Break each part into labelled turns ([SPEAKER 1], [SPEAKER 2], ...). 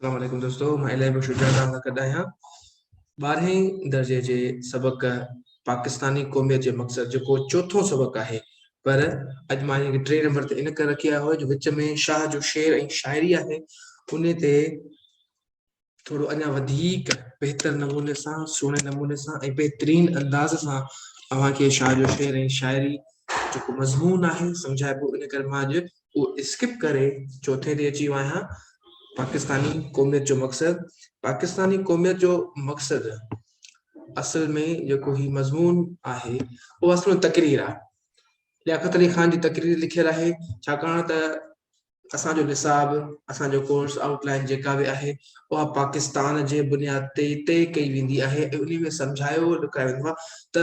[SPEAKER 1] अस्सलाम वालेकुम दोस्तों, मां इलाही बशुजा तव्हां सां गॾु आहियां। 12हें दर्जे जे सबक़ पाकिस्तानी क़ौमियत जे मक़सद जेको चोथों सबक़ आहे, पर अॼु मां हिनखे 3 नंबर ते इन करे रखी आहे जो विच में शाह जो शेर ऐं शाइरी आहे, उन ते थोरो अञा वधीक बहितर नमूने सां, सुहिणे नमूने सां ऐं बहितरीन अंदाज़ सां अव्हांखे शाह जो शेर ऐं शाइरी जेको मज़मून आहे सम्झाइबो। इन करे मां अॼु उहो स्किप करे चौथे ते अची वियो आहियां। पाकिस्तानी क़ौमियत जो मक़सद। पाकिस्तानी क़ौमियत जो मक़सद असल में जेको ही मज़मून आहे उहो असल में तकरीर आहे। लियाकत अली ख़ान जी तकरीर लिखियल आहे, छाकाणि त असांजो निसाब, असांजो कोर्स आउटलाइन जेका बि आहे उहा पाकिस्तान जे बुनियाद ते तय कई वेंदी आहे ऐं उन में सम्झायो लिखायो वेंदो आहे त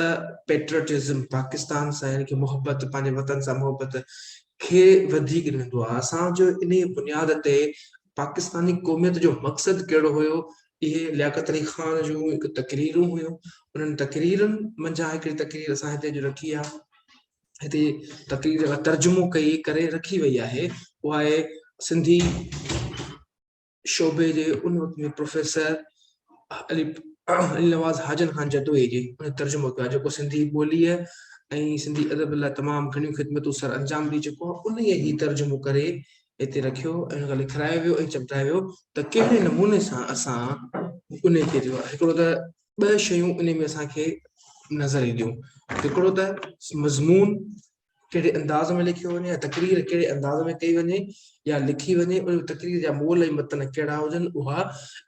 [SPEAKER 1] पेट्रियटिज़म, पाकिस्तान सां यानी कि मोहबत, पंहिंजे वतन सां मोहबत खे वधीक ॾिनो आहे। असांजो इन बुनियाद ते पाकिस्तानी क़ौमियत जो मक़सद कहिड़ो हुयो, इहे लियाकत अली ख़ान जूं हिकु तकरीरूं हुयूं। उन्हनि तकरीरुनि मंझां हिकिड़ी तकरीर असां हिते जो रखी आहे, हिते तकरीर जो तर्जुमो कई करे रखी वई आहे, उहा आहे सिंधी शोबे जे उन वक़्त में प्रोफेसर अली नवाज़ हाजन ख़ान जदोई जी उन तर्जुमो कयो आहे, जेको सिंधी ॿोलीअ ऐं सिंधी अदब लाइ तमामु घणियूं ख़िदमतूं सर अंजाम ॾेई चुको आहे। उन ई तर्जुमो करे हिते रखियो ऐं हुन खां लिखारायो वियो ऐं चमकायो वियो त कहिड़े नमूने सां असां उन खे थियो आहे। हिकिड़ो त ॿ शयूं उन में असांखे नज़र ईंदियूं, हिकिड़ो त मज़मून कहिड़े अंदाज़ में लिखियो वञे, या तकरीर कहिड़े अंदाज़ में कई वञे या लिखी वञे, उन तकरीर जा मोल ऐं मतन कहिड़ा हुजनि उहा,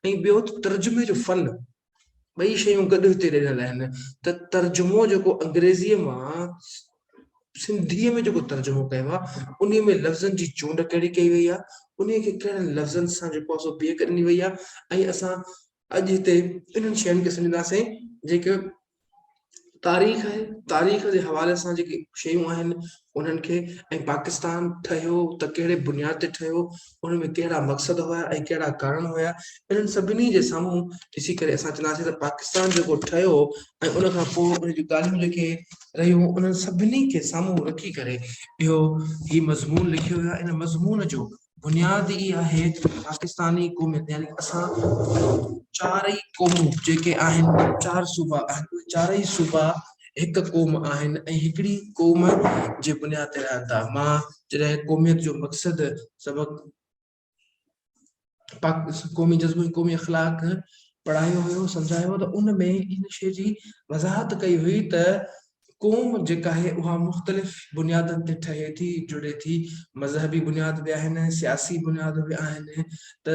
[SPEAKER 1] ऐं ॿियो तर्जुमे जो फन। ॿई शयूं गॾु हिते ॾिनल आहिनि। त तर्जुमो जेको अंग्रेज़ीअ मां सिंधीअ में जेको तर्जुमो कयो आहे, उन में लफ़्ज़नि जी चूंड कहिड़ी कई वई आहे, उन खे कहिड़नि लफ़्ज़नि सां जेको आहे सो बेक ॾिनी वई आहे। ऐं असां अॼु हिते इन्हनि शयुनि खे सम्झंदासीं जेके तारीख़ आहे, तारीख़ जे हवाले सां जेके शयूं आहिनि उन्हनि खे, ऐं पाकिस्तान ठहियो त कहिड़े बुनियाद ते ठहियो, उन में कहिड़ा मक़सद हुया ऐं कहिड़ा कारण हुया, इन्हनि सभिनी जे साम्हूं ॾिसी करे असां चवंदासीं त पाकिस्तान जेको ठहियो ऐं उन खां पोइ उन जूं ॻाल्हियूं जेके रहियूं, उन्हनि सभिनी खे साम्हूं रखी करे इहो ही मज़मून लिखियो वियो आहे। इन मज़मून जो बुनियाद ई आहे पाकिस्तानी क़ौमियत, यानी असां चारई क़ौमूं जेके आहिनि, 4 सूबा आहिनि, चारई सूबा हिकु क़ौम आहिनि ऐं हिकिड़ी क़ौम जे बुनियाद ते रहनि था। मां जॾहिं क़ौमियत जो मक़सद सबक़ क़ौमी जज़्बो, क़ौमी अख़लाक पढ़ायो हुयो, सम्झायो हो, त उन में इन शइ जी वज़ाहत कई हुई त क़ौम जेका आहे उहा मुख़्तलिफ़ बुनियादनि ते ठहे थी, जुड़े थी। मज़हबी बुनियाद बि आहिनि, सियासी बुनियाद बि आहिनि, त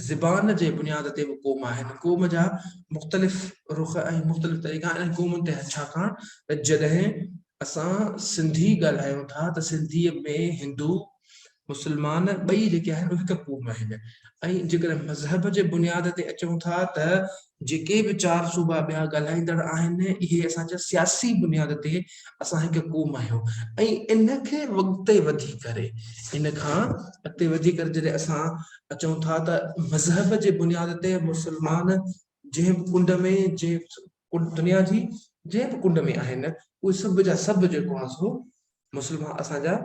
[SPEAKER 1] ज़बान जे बुनियाद ते बि क़ौम आहिनि। क़ौम जा मुख़्तलिफ़ रुख़ ऐं मुख़्तलिफ़ तरीक़ा आहिनि क़ौमुनि ते, छाकाणि त जॾहिं असां सिंधी ॻाल्हायूं था त सिंधीअ में हिंदू मुस्लमान ॿई जेके आहिनि हिकु क़ौम आहिनि। ऐं जेकर मज़हब जे बुनियाद ते अचूं था त जेके बि 4 सूबा ॿिया ॻाल्हाईंदड़ आहिनि, इहे असांजा सियासी बुनियाद ते असां हिकु क़ौम आहियूं। ऐं इनखे अॻिते वधी करे, इन खां अॻिते वधी करे जॾहिं असां अचूं था त मज़हब जे बुनियाद ते मुस्लमान जंहिं बि कुंड में, दुनिया जी जंहिं बि कुंड में आहिनि, उहे सभु जा सभु जेको आहे सो मुस्लमान असांजा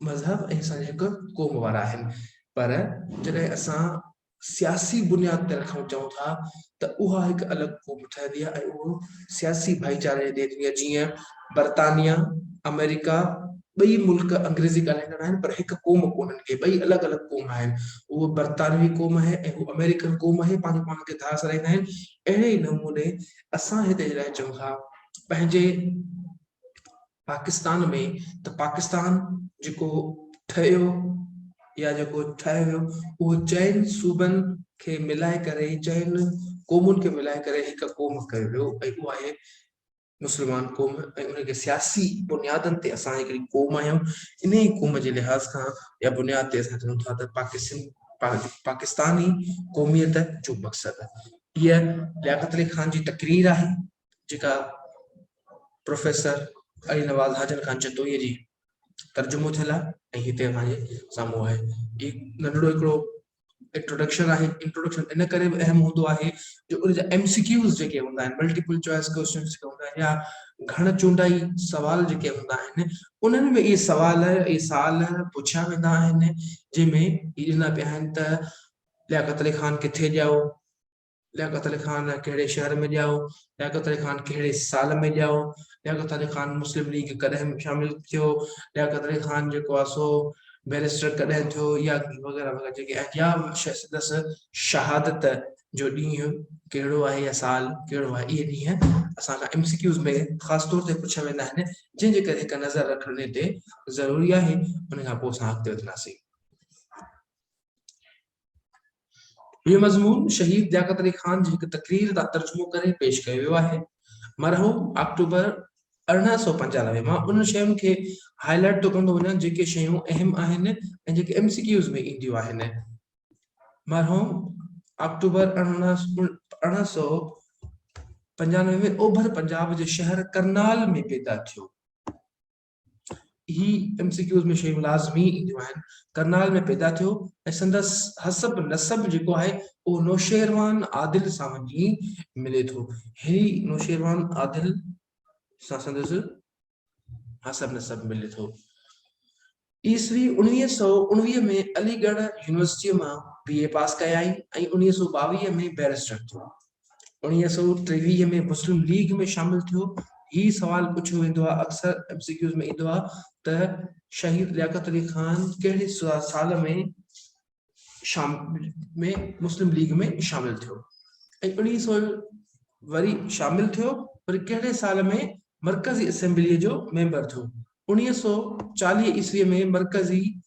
[SPEAKER 1] मज़हब ऐं असांजा हिकु क़ौम वारा आहिनि। पर जॾहिं असां सियासी बुनियाद ते रखूं चऊं था त उहा हिकु अलॻि क़ौम ठहंदी आहे, ऐं उहो सियासी भाईचारे ते जीअं बर्तानिया, अमेरिका, ॿई मुल्क अंग्रेज़ी ॻाल्हाईंदड़ आहिनि, पर हिकु क़ौम कोन्हनि के, ॿई अलॻि अलॻि क़ौम आहिनि। उहो बर्तानवी क़ौम आहे ऐं उहो अमेरिकन क़ौम आहे, पंहिंजो पाण खे धार सराईंदा आहिनि। अहिड़े ई नमूने असां हिते जॾहिं चऊं था पंहिंजे पाकिस्तान में, त पाकिस्तान जेको ठहियो या जेको ठाहियो उहो 4 सूबनि खे मिलाए करे, 4 क़ौमुनि खे मिलाए करे हिकु क़ौम कयो वियो, ऐं उहो आहे मुस्लमान क़ौम। ऐं उनखे सियासी बुनियादनि ते असां हिकिड़ी क़ौम आहियूं। इन ई क़ौम जे लिहाज़ खां या बुनियाद ते असां चऊं था त पाकिस्तानी क़ौमियत जो मक़सद, इहा लियाकत अली ख़ान जी तकरीर आहे, जेका प्रोफेसर अली नवाज़ हाजन ख़ान जदोई जी तर्जुमो थियल आहे, ऐं हिते असांजे साम्हूं आहे। नंढड़ो हिकिड़ो इंट्रोडक्शन आहे। इंट्रोडक्शन इन करे बि अहम हूंदो आहे जो उन जा MCQs जेके हूंदा आहिनि, मल्टीपल चॉइस क्वेश्चन जेके हूंदा आहिनि, या घण चूंडाई सवाल जेके हूंदा आहिनि, उन्हनि में इहे सवाल, इहे साल पुछिया वेंदा आहिनि, जंहिंमें इहे ॾिना पिया आहिनि त लियाकत अली खान किथे ॼाओ, लियाकत अली खान कहिड़े शहर में ॼाओ, लियाकत अली खान कहिड़े साल में ॼाओ, लियाकत अली खान मुस्लिम लीग कॾहिं शामिल थियो, लियाकत अली खान जेको आहे सो बैरिस्टर कॾहिं थियो, या वग़ैरह वग़ैरह जेके आहिनि, या संदसि शहादत जो ॾींहुं कहिड़ो आहे या साल कहिड़ो आहे। इहे ॾींहं असां खां MCQs में ख़ासि तौर ते पुछिया वेंदा आहिनि, जंहिंजे करे हिकु नज़र रखण ते ज़रूरी आहे। उन खां पोइ असां अॻिते वधंदासीं। इहो मज़मून शहीद लियाकत अली खान जी हिकु तकरीर का तर्जुमो करे पेश कयो वियो आहे। मरहूम अक्टूबर 1895 मां उन शयुनि खे हाईलाइट थो कंदो वञा जेके शयूं अहम आहिनि ऐं जेके MCQs में ईंदियूं आहिनि। मरहूम अक्टूबर 1895 में ओभर पंजाब जे शहर करनाल में पैदा थियो। ही MCQs में शयूं लाज़मी ईंदियूं आहिनि। करनाल में पैदा थियो ऐं संदसि हसब नसब जेको आहे उहो नौशेरवान आदिल सां वञी मिले थो। ही नौशेरवान आदिल सां संदसि हसब नसब मिले थो। ईस्वी 1919 में अलीगढ़ यूनिवर्सिटी में BA पास कयाई ऐं 1922 में बैरिस्टर थियो। 1923 में मुस्लिम लीग में शामिल थियो। ही सवाल पुछियो वेंदो आहे, अक्सर MCQs में ईंदो आहे त शहीद लियाकत अली खान कहिड़े साल में मुस्लिम लीग में शामिल थियो ऐं 1900 वरी शामिल थियो, पर कहिड़े साल में मरकज़ी असेंबली जो मेंबर थियो। 1940 ईस्वी में मरकज़ी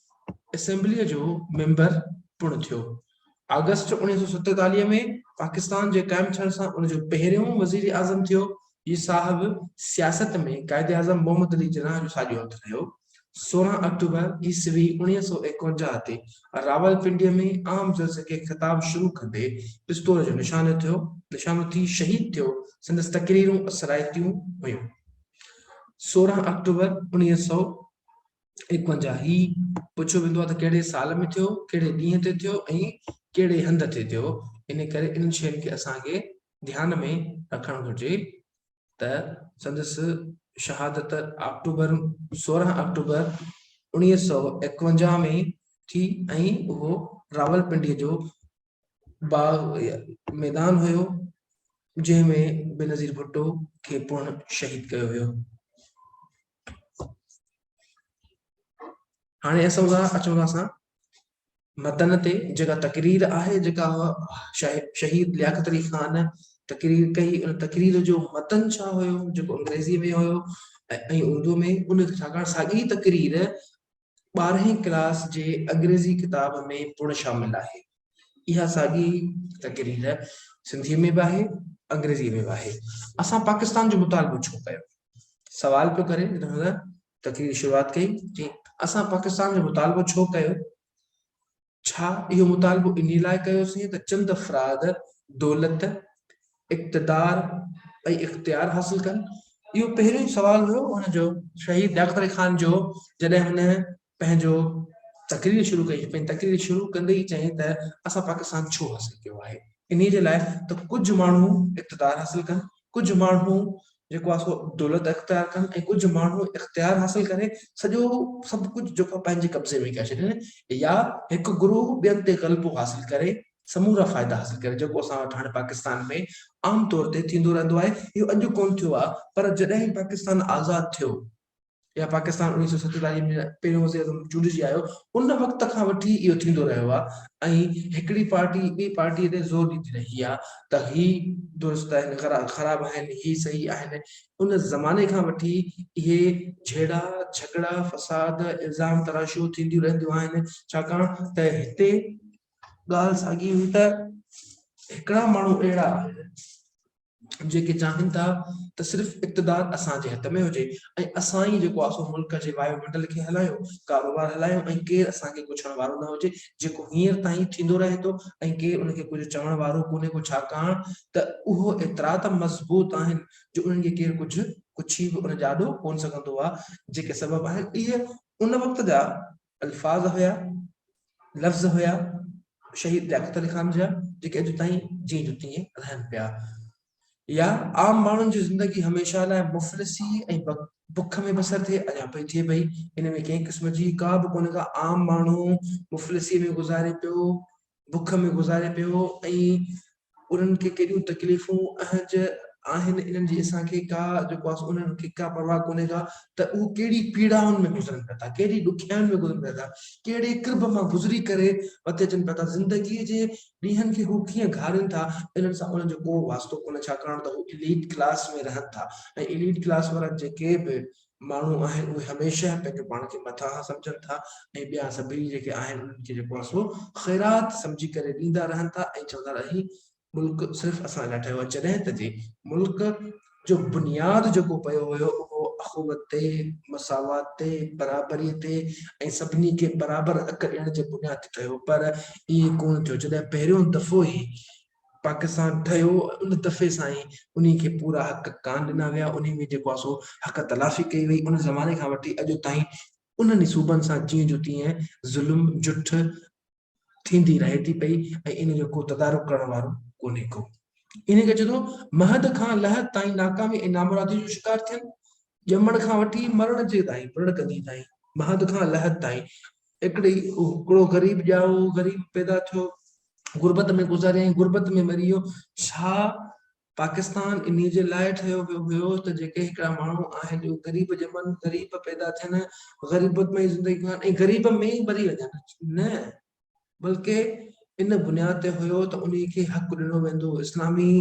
[SPEAKER 1] असेंबली जो मेंबर पुण थियो। अगस्त 1947 में पाकिस्तान जे कायम थियण सां उनजो पहिरियों वज़ीर आज़म थियो। ये साहब सियासत में कायदे आज़म मोहम्मद अली जिन्ना जो साॼो हथ रहियो। 16 अक्टूबर ईस्वी 1951 ते रावलपिंडीअ में आम जलसे खे ख़िताब शुरू कंदे पिस्तौल जो निशानो थी शहीद थियो। संदसि तकरीरूं असराइतियूं हुयूं। 16 अक्टूबर 1951 ही पुछियो वेंदो आहे त कहिड़े साल में थियो, कहिड़े ॾींहं ते थियो ऐं कहिड़े हंध ते थियो। इन करे इन शयुनि खे असांखे ध्यान में रखणु घुरिजे त संदसि शहादत 16 अक्टूबर 1951 में थी ऐं उहो रावलपिंडीअ जो बाग मैदान हुयो जंहिंमें बेनज़ीर भुट्टो खे पुण शहीद कयो वियो। हाणे अचूं था मतन ते। जेका तकरीर आहे, जेका शहीद लियाकत अली खान तकरीर कई, उन तकरीर जो मतन छा हुयो, जेको अंग्रेज़ी में हुयो ऐं उर्दू में। उन छाकाणि साॻी तकरीर 12वीं क्लास जे अंग्रेज़ी किताब में पुण शामिल आहे। इहा साॻी तकरीर सिंधी में बि आहे, अंग्रेज़ी में बि आहे। असां पाकिस्तान जो मुतालबो छो कयो? सवाल पियो करे तकरीर शुरुआत कई जी असां पाकिस्तान जो मुतालबो छो कयो। छा इहो मुतालबो इन लाइ कयोसीं त चंद अफ़राद दौलत, इक़्तिदार ऐं इख़्तियार हासिल कनि? इहो पहिरियों सवाल हुयो हुनजो शहीद लियाकत अली खान जो, जॾहिं हुन पंहिंजो तकरीर शुरू कई। पंहिंजी तकरीर शुरू कंदे ई चई त असां पाकिस्तान छो हासिल कयो आहे। इन जे लाइ त कुझु माण्हू इक़्तिदार हासिल कनि, कुझु माण्हू जेको आहे सो दौलत इख़्तियार कनि ऐं कुझु माण्हू इख़्तियार हासिल करे सभु कुझु जेको पंहिंजे कब्ज़े में करे छॾनि, या हिकु गुरूह ॿियनि ते ग़लबो हासिल करे समूरा फ़ाइदा हासिल करे, जेको असां वटि हाणे पाकिस्तान में आम तौर ते थींदो रहंदो आहे। इहो अॼु कोन थियो आहे, पर जॾहिं पाकिस्तान आज़ादु थियो या पाकिस्तान 1947 में पहिरियों वज़ीर आज़म चूंडिजी आयो, उन वक़्त खां वठी इहो थींदो रहियो आहे। ऐं हिकिड़ी पार्टी ॿी पार्टीअ ते ज़ोर ॾींदी रही आहे त ही दुरुस्त आहिनि, ख़राब आहिनि, ही सही आहिनि। उन ज़माने खां वठी इहे झेड़ा झगड़ा फसाद इल्ज़ाम तराशियूं थींदियूं रहंदियूं आहिनि, छाकाणि त हिते ॻाल्हि साॻी हुई त हिकिड़ा माण्हू अहिड़ा आहिनि जेके चाहिनि था त सिर्फ़ु इक़्तिदार असांजे हथ में हुजे ऐं असां ई जेको आहे सो मुल्क जे वायुमंडल खे हलायूं, कारोबार हलायूं ऐं केरु असांखे पुछण वारो न हुजे, जेको हींअर ताईं थींदो रहे थो ऐं केरु उनखे कुझु चवण वारो कोन्हे को, छाकाणि त उहो एतिरा त मज़बूत आहिनि जो उन्हनि खे केरु कुझु पुछी बि उन जाॾो कोन सघंदो आहे। जेके सबब आहिनि इहे उन वक़्त जा अल्फाज़ हुया, लफ़्ज़ हुया शहीद लियाकत अली खान जा, जेके अॼु ताईं जीअं जो तीअं रहनि पिया। या आम माण्हुनि जी ज़िंदगी हमेशह लाइ मुफ़लिसी ऐं बुख में बसर थिए, अञा पई थिए पई। इन में कंहिं क़िस्म जी का बि कोन्हे का। आम माण्हू मुफ़लिसी में गुज़ारे पियो, बुख में गुज़ारे पियो ऐं उन्हनि खे केॾियूं तकलीफ़ूं अहज आहिनि इन्हनि जी असांखे का जेको आहे उन्हनि खे का परवाह कोन्हे का त उहे कहिड़ी पीड़ाउनि में गुज़रनि पिया था, कहिड़ी ॾुखियाईनि में गुज़रनि पिया था, कहिड़े किरब मां गुज़री करे मथे अचनि पिया था। ज़िंदगीअ जे ॾींहंनि खे हू कीअं घारनि था, इन्हनि सां उन्हनि जो को वास्तो कोन्हे, छाकाणि त हू इलीट क्लास में रहनि था ऐं इलीट क्लास वारा जेके बि माण्हू आहिनि उहे हमेशह पंहिंजो पाण खे मथां सम्झनि था ऐं ॿिया सभई जेके आहिनि उन्हनि खे जेको आहे सो ख़ैरात सम्झी करे ॾींदा रहनि था ऐं चवंदा रही मुल्क सिर्फ़ असां लाइ ठहियो आहे। जॾहिं त जे मुल्क जो बुनियाद जेको पियो हुयो उहो अख़ुवत ते, मसावत ते, बराबरीअ ते ऐं सभिनी खे बराबरि हक़ ॾियण जे बुनियाद ते ठहियो, पर इएं कोन थियो। जॾहिं पहिरियों दफ़ो ई पाकिस्तान ठहियो उन दफ़े सां ई उन खे पूरा हक़ कान ॾिना विया, उन में जेको आहे सो हक़ तलाफ़ी कई वई। उन ज़माने खां वठी अॼु ताईं उन्हनि सूबनि सां जीअं जो तीअं ज़ुल्म जुठ थींदी रहे थी पई ऐं इन जो को तदारुक करण वारो कोन्हे को। इन खे चए थो महद खां लहद ताईं नाकामी ऐं नामुरादी जो शिकार थियनि, ॼमण खां वठी मरण जे ताईं पिणकंदी ताईं, महद खां लहद ताईं। हिकिड़ो ग़रीब ॼाओ, ग़रीब पैदा थियो, गुरबत में गुज़ारे, गुरबत में मरी वियो। छा पाकिस्तान इन जे लाइ ठहियो वियो हुयो त जेके हिकिड़ा माण्हू आहिनि उहे ग़रीब ॼमनि, ग़रीब पैदा थियनि, ग़रीबत में ई ज़िंदगी गुज़ारनि ऐं ग़रीब में ई मरी वञनि? न, बल्कि इन बुनियाद ते हुयो त उन खे हक़ ॾिनो वेंदो। इस्लामी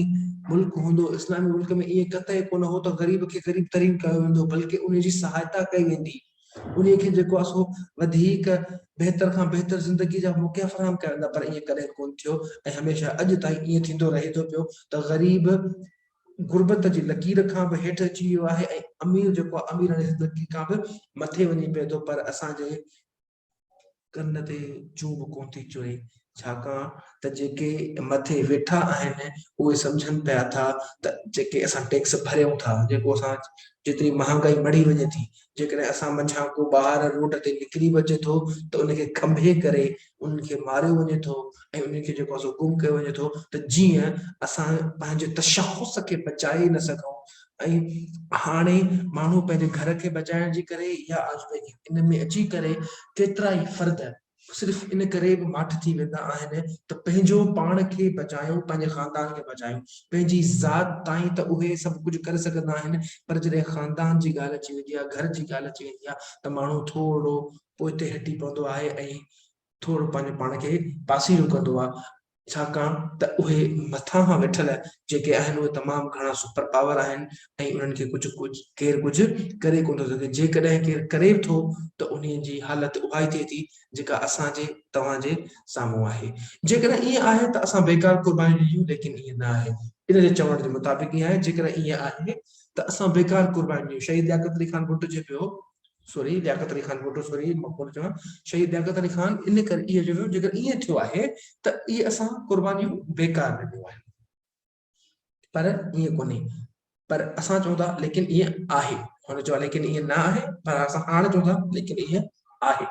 [SPEAKER 1] मुल्क हूंदो, इस्लामी मुल्क में इएं कतई कोन हो त ग़रीब खे ग़रीब तरीन कयो वेंदो, बल्कि उन जी सहायता कई वेंदी, उन खे जेको आहे सो वधीक बहितर खां बहितर ज़िंदगी जा मौक़ा फराहम कया वेंदा। पर ईअं कॾहिं कोन थियो ऐं हमेशह अॼु ताईं ईअं थींदो रहे थो पियो त ग़रीब गुरबत जी लकीर खां बि हेठि अची वियो आहे ऐं अमीर जेको आहे अमीर ज़िंदगी खां बि मथे वञी पिए थो। पर असांजे कन ते चूब कोन थी चुरे, छाकाणि त जेके मथे वेठा आहिनि उहे सम्झनि पिया था त जेके असां टैक्स भरियूं था, जेको असां जेतिरी महांगाई बढ़ी वञे थी, जेकॾहिं असां मंझां को ॿाहिरि रोड ते निकिरी वञे थो त उनखे खंभे करे उनखे मारियो वञे थो ऐं उनखे जेको आहे सो गुम कयो वञे थो त जीअं असां पंहिंजे तशख़ुस खे बचाए न सघूं। ऐं हाणे माण्हू पंहिंजे घर खे बचाइण जे करे या इन में अची करे केतिरा ई फर्द सिर्फ़ इन करे बि माठ थी वेंदा आहिनि त पंहिंजो पाण खे बचायूं, पंहिंजे ख़ानदान खे बचायूं, पंहिंजी ज़ात ताईं त उहे सभु कुझु करे सघंदा आहिनि, पर जॾहिं ख़ानदान जी ॻाल्हि अची वेंदी आहे, घर जी ॻाल्हि अची वेंदी आहे त माण्हू थोरो पोइते हटी पवंदो आहे ऐं थोरो पंहिंजे पाण खे पासीरो कंदो आहे। छाकाणि त उहे मथां खां वेठल जेके आहिनि उहे तमामु घणा सुपर पावर आहिनि ऐं उन्हनि खे केरु कुझु करे कोन थो सघे। जेकॾहिं केरु करे थो त उन जी हालत उहा ई थिए थी जेका असांजे तव्हांजे साम्हूं आहे। जेकॾहिं ईअं आहे त असां बेकार क़ुर्बानी ॾियूं, लेकिन ईअं न आहे। इन जे चवण जे मुताबिक़ ईअं आहे, जेकॾहिं ईअं आहे त असां बेकार क़ुर्बानी ॾियूं। शहीद लियाकत अली खान भुट्टो चए पियो, लियाकत अली खान भुट्टो, शहीद लियाकत अली खान इन करे इहो चयो जेकर ईअं थियो आहे त इहे असां क़ुर्बानियूं बेकार ॾिनियूं आहिनि। पर ईअं कोन्हे, पर असां चऊं था लेकिन ईअं आहे। हुन चयो लेकिन ईअं न आहे, पर असां हाणे चऊं था लेकिन ईअं आहे।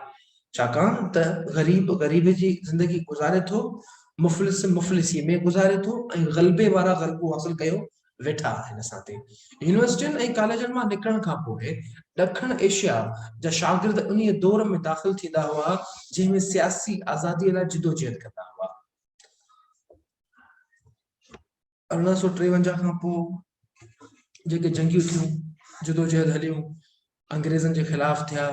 [SPEAKER 1] छाकाणि त ग़रीब जी ज़िंदगी गुज़ारे थो, मुफ़लिस मुफ़लिसी में गुज़ारे थो ऐं ग़लबे वारा ग़लबो हासिल कयो वेठा आहिनि असां ते। यूनिवर्सिटियुनि ऐं कॉलेजनि मां निकिरण खां पोइ ॾखण एशिया जा शागिर्द उन दौर में दाख़िल थींदा हुआ जंहिंमें सियासी आज़ादीअ लाइ जिदोजहद कंदा हुआ। 1853 खां पोइ जेके जंगियूं थियूं, जिदोजहद हलियूं, अंग्रेज़नि जे ख़िलाफ़ थिया,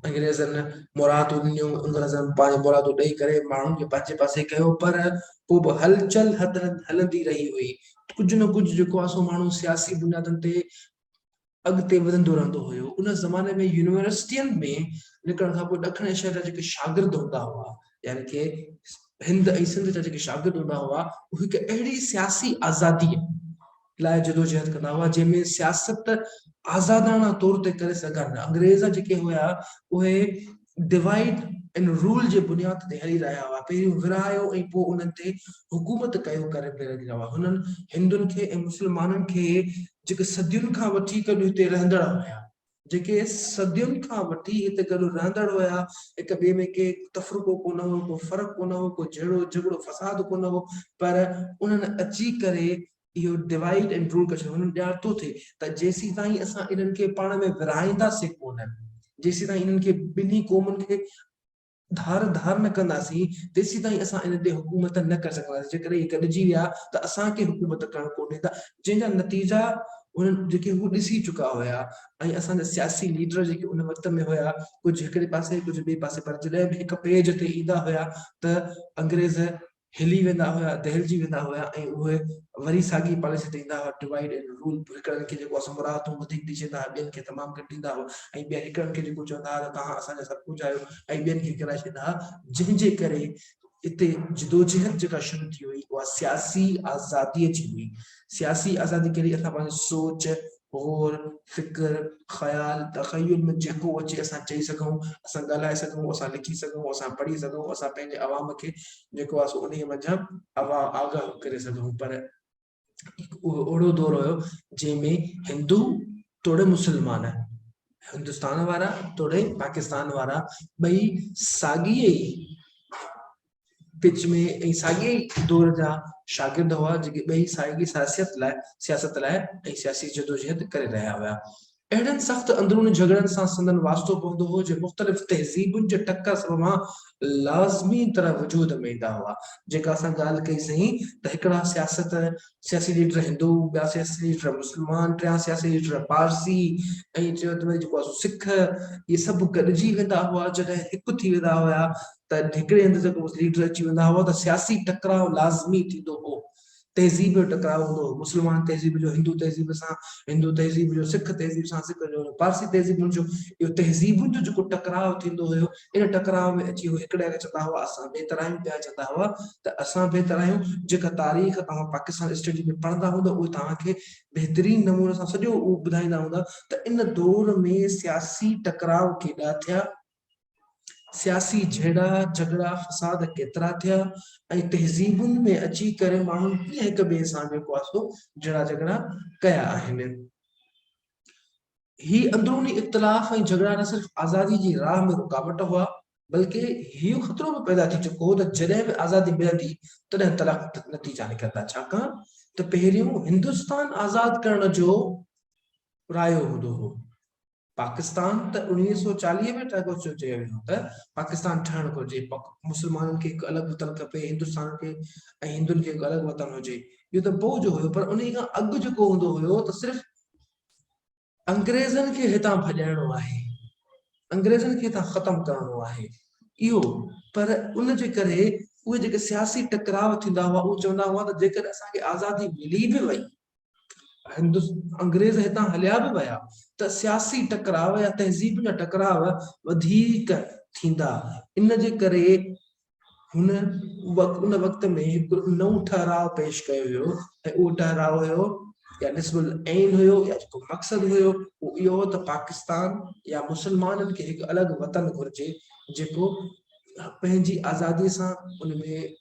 [SPEAKER 1] अंग्रेज़नि मुरादूं ॾिनियूं, अंग्रेज़नि पंहिंजी मुरादूं ॾेई करे माण्हुनि खे पंहिंजे पासे कयो, पर पोइ बि हलचल हलंदी रही हुई। कुझु न कुझु जेको आहे सो माण्हू सियासी बुनियादनि ते अॻिते वधंदो रहंदो हुयो। उन ज़माने में यूनिवर्सिटियुनि में निकिरण खां पोइ ॾखण एशिया जा जेके शागिर्द हूंदा हुआ, यानी कि हिंद ऐं सिंध जा जेके शागिर्द हूंदा हुआ, उहे हिकु अहिड़ी सियासी आज़ादीअ लाइ जदोजहद कंदा हुआ जंहिंमें सियासत आज़ादाना तौर ते करे सघनि। अंग्रेज़ जेके हुया उहे डिवाइड एंड रूल जे बुनियाद ते हली रहिया हुआ। पहिरियों विरहायो ऐं पोइ उन्हनि ते हुकूमत कयो करे रहिया हुआ। हुननि हिंदुनि खे ऐं मुस्लमाननि खे जेके सदियुनि खां वठी गॾु हिते रहंदड़ हुया, जेके सदियुनि खां वठी हिते गॾु रहंदड़ हुया, हिक ॿिए में के तफ़रुक़ो कोन हो, को फ़र्क़ु कोन हो, को झगड़ो फ़साद कोन हो, पर उन्हनि अची करे इहो डिवाइड एंड रूल करे छॾियो। हुननि ॼाणतो थिए त जेसीं ताईं असां इन्हनि खे पाण में विरहाईंदासीं कोन, जेसीं ताईं इन्हनि खे ॿिन्ही क़ौमुनि खे धार धार न कंदासीं तेसीं ताईं असां इन ते हुकूमत न करे सघंदासीं। जेकर इहे गॾिजी विया त असांखे हुकूमत करणु कोन्हे त जंहिंजा नतीजा उन्हनि जेके हू ॾिसी चुका हुया ऐं असांजा सियासी लीडर जेके उन वक़्त में हुया कुझु हिकिड़े पासे कुझु ॿिए पासे, पर जॾहिं बि हिकु पेज ते ईंदा हुया त अंग्रेज़ हिली वेंदा हुया, दहिलजी वेंदा हुया ऐं उहे वरी साॻी पॉलिसी ते ईंदा हुआ, डिवाइड एंड रूल। हिकिड़नि खे जेको असां मुरादूं वधीक ॾेई छॾींदा हुआ, ॿियनि खे तमामु घटि ॾींदा हुआ ऐं ॿिया हिकिड़नि खे जेको चवंदा हुआ त तव्हां असांजा सभु कुझु आहियो ऐं ॿियनि खे कराए छॾींदा हुआ। जंहिंजे करे इते जदोजहद जेका शुरू थी हुई उहा सियासी आज़ादीअ जी हुई। सियासी आज़ादी कहिड़ी, असां पंहिंजी सोच, गौर, फिक्र, ख़्याल, तख़युल में जेको अचे असां चई सघूं, असां ॻाल्हाए सघूं, असां लिखी सघूं, असां पढ़ी सघूं, असां पंहिंजे अवाम खे जेको आहे उन मंझां आगाह करे सघूं। पर उहो ओड़ो दौर हुयो जंहिंमें हिंदू तोड़े मुस्लमान, हिंदुस्तान वारा तोड़े पाकिस्तान वारा, ॿई साॻिए पिच में ऐं साॻिए दौर जा शागिर्द हुआ जेके ॿई साॻी सियासत लाइ ऐं सियासी जदोजहद करे रहिया हुआ। अहिड़नि सख़्त अंदरूनी झगड़नि सां संदन वास्तो पवंदो हो जो मुख़्तलिफ़ तहज़ीबुनि जे टकर सबबा लाज़मी तरह वजूद में ईंदा हुआ। जेका असां ॻाल्हि कई सही त हिकिड़ा सियासी लीडर हिंदू, ॿिया सियासी लीडर मुस्लमान, टियां सियासी लीडर पारसी ऐं जेको आहे सिख, इहे सभु गॾिजी वेंदा हुआ। जॾहिं हिकु थी वेंदा हुआ त हिकिड़े हंधि जेको लीडर अची वेंदा हुआ त सियासी टकराव लाज़मी थींदो हो। तहज़ीब जो टकराव हूंदो हो, मुस्लमान तहज़ीब जो हिंदू तहज़ीब सां, हिंदू तहज़ीब जो सिख तहज़ीब सां, सिख जो पारसी तहज़ीबुनि जो, इहो तहज़ीबुनि जो जेको टकराव थींदो हुयो, इन टकराव में अची हिकिड़े खे चवंदा हुआ असां बहितर आहियूं, ॿिया चवंदा हुआ त असां बहितर आहियूं। जेका तारीख़ तव्हां पाकिस्तान स्टडी में पढ़ंदा हूंदा उहे तव्हांखे बहितरीन नमूने सां सॼो उहो ॿुधाईंदा हूंदा त इन दौर में सियासी टकराव केॾा थिया, सियासी झेड़ा झगड़ा फसाद केतिरा थिया ऐं तहज़ीबुनि में अची करे माण्हुनि कीअं हिक ॿिए सां जेको आहे सो झेड़ा झगड़ा कया आहिनि। ही अंदरूनी इख़्तिलाफ़ ऐं झगड़ा न सिर्फ़ आज़ादी जी राह में रुकावट हुआ बल्कि इहो ख़तरो बि पैदा थी चुको हो त जॾहिं बि आज़ादी मिलंदी तॾहिं तलाक नतीजा निकिरंदा। छाकाणि त पहिरियों हिंदुस्तान आज़ाद करण जो रायो हूंदो हो। पाकिस्तान त 1940 में चयो वियो त पाकिस्तान ठहणु घुरिजे, मुस्लमाननि खे हिकु अलॻि वतन खपे, हिंदुस्तान खे ऐं हिंदुनि खे हिकु अलॻि वतन हुजे, इहो त पोइ जो हुयो। पर उन खां अॻु जेको हूंदो हुयो त सिर्फ़ अंग्रेज़नि खे हितां भॼाइणो आहे, अंग्रेज़नि खे हितां ख़तमु करणो आहे इहो। पर उन जे करे उहे जेके सियासी टकराव थींदा हुआ उहे चवंदा हुआ त जेकर असांखे आज़ादी मिली बि वई, अंग्रेज़ हितां हलिया बि विया त सियासी टकराव या तहज़ीब जा टकराव वधीक थींदा। इन जे करे हुन उन वक़्त में हिकु नओं ठहराव पेश कयो वियो ऐं उहो ठहराव हुयो या निस्बुल ऐन हुयो या जेको मक़सदु हुयो उहो इहो त पाकिस्तान या मुस्लमाननि खे हिकु अलॻि वतन घुरिजे जेको पंहिंजी आज़ादीअ सां उन में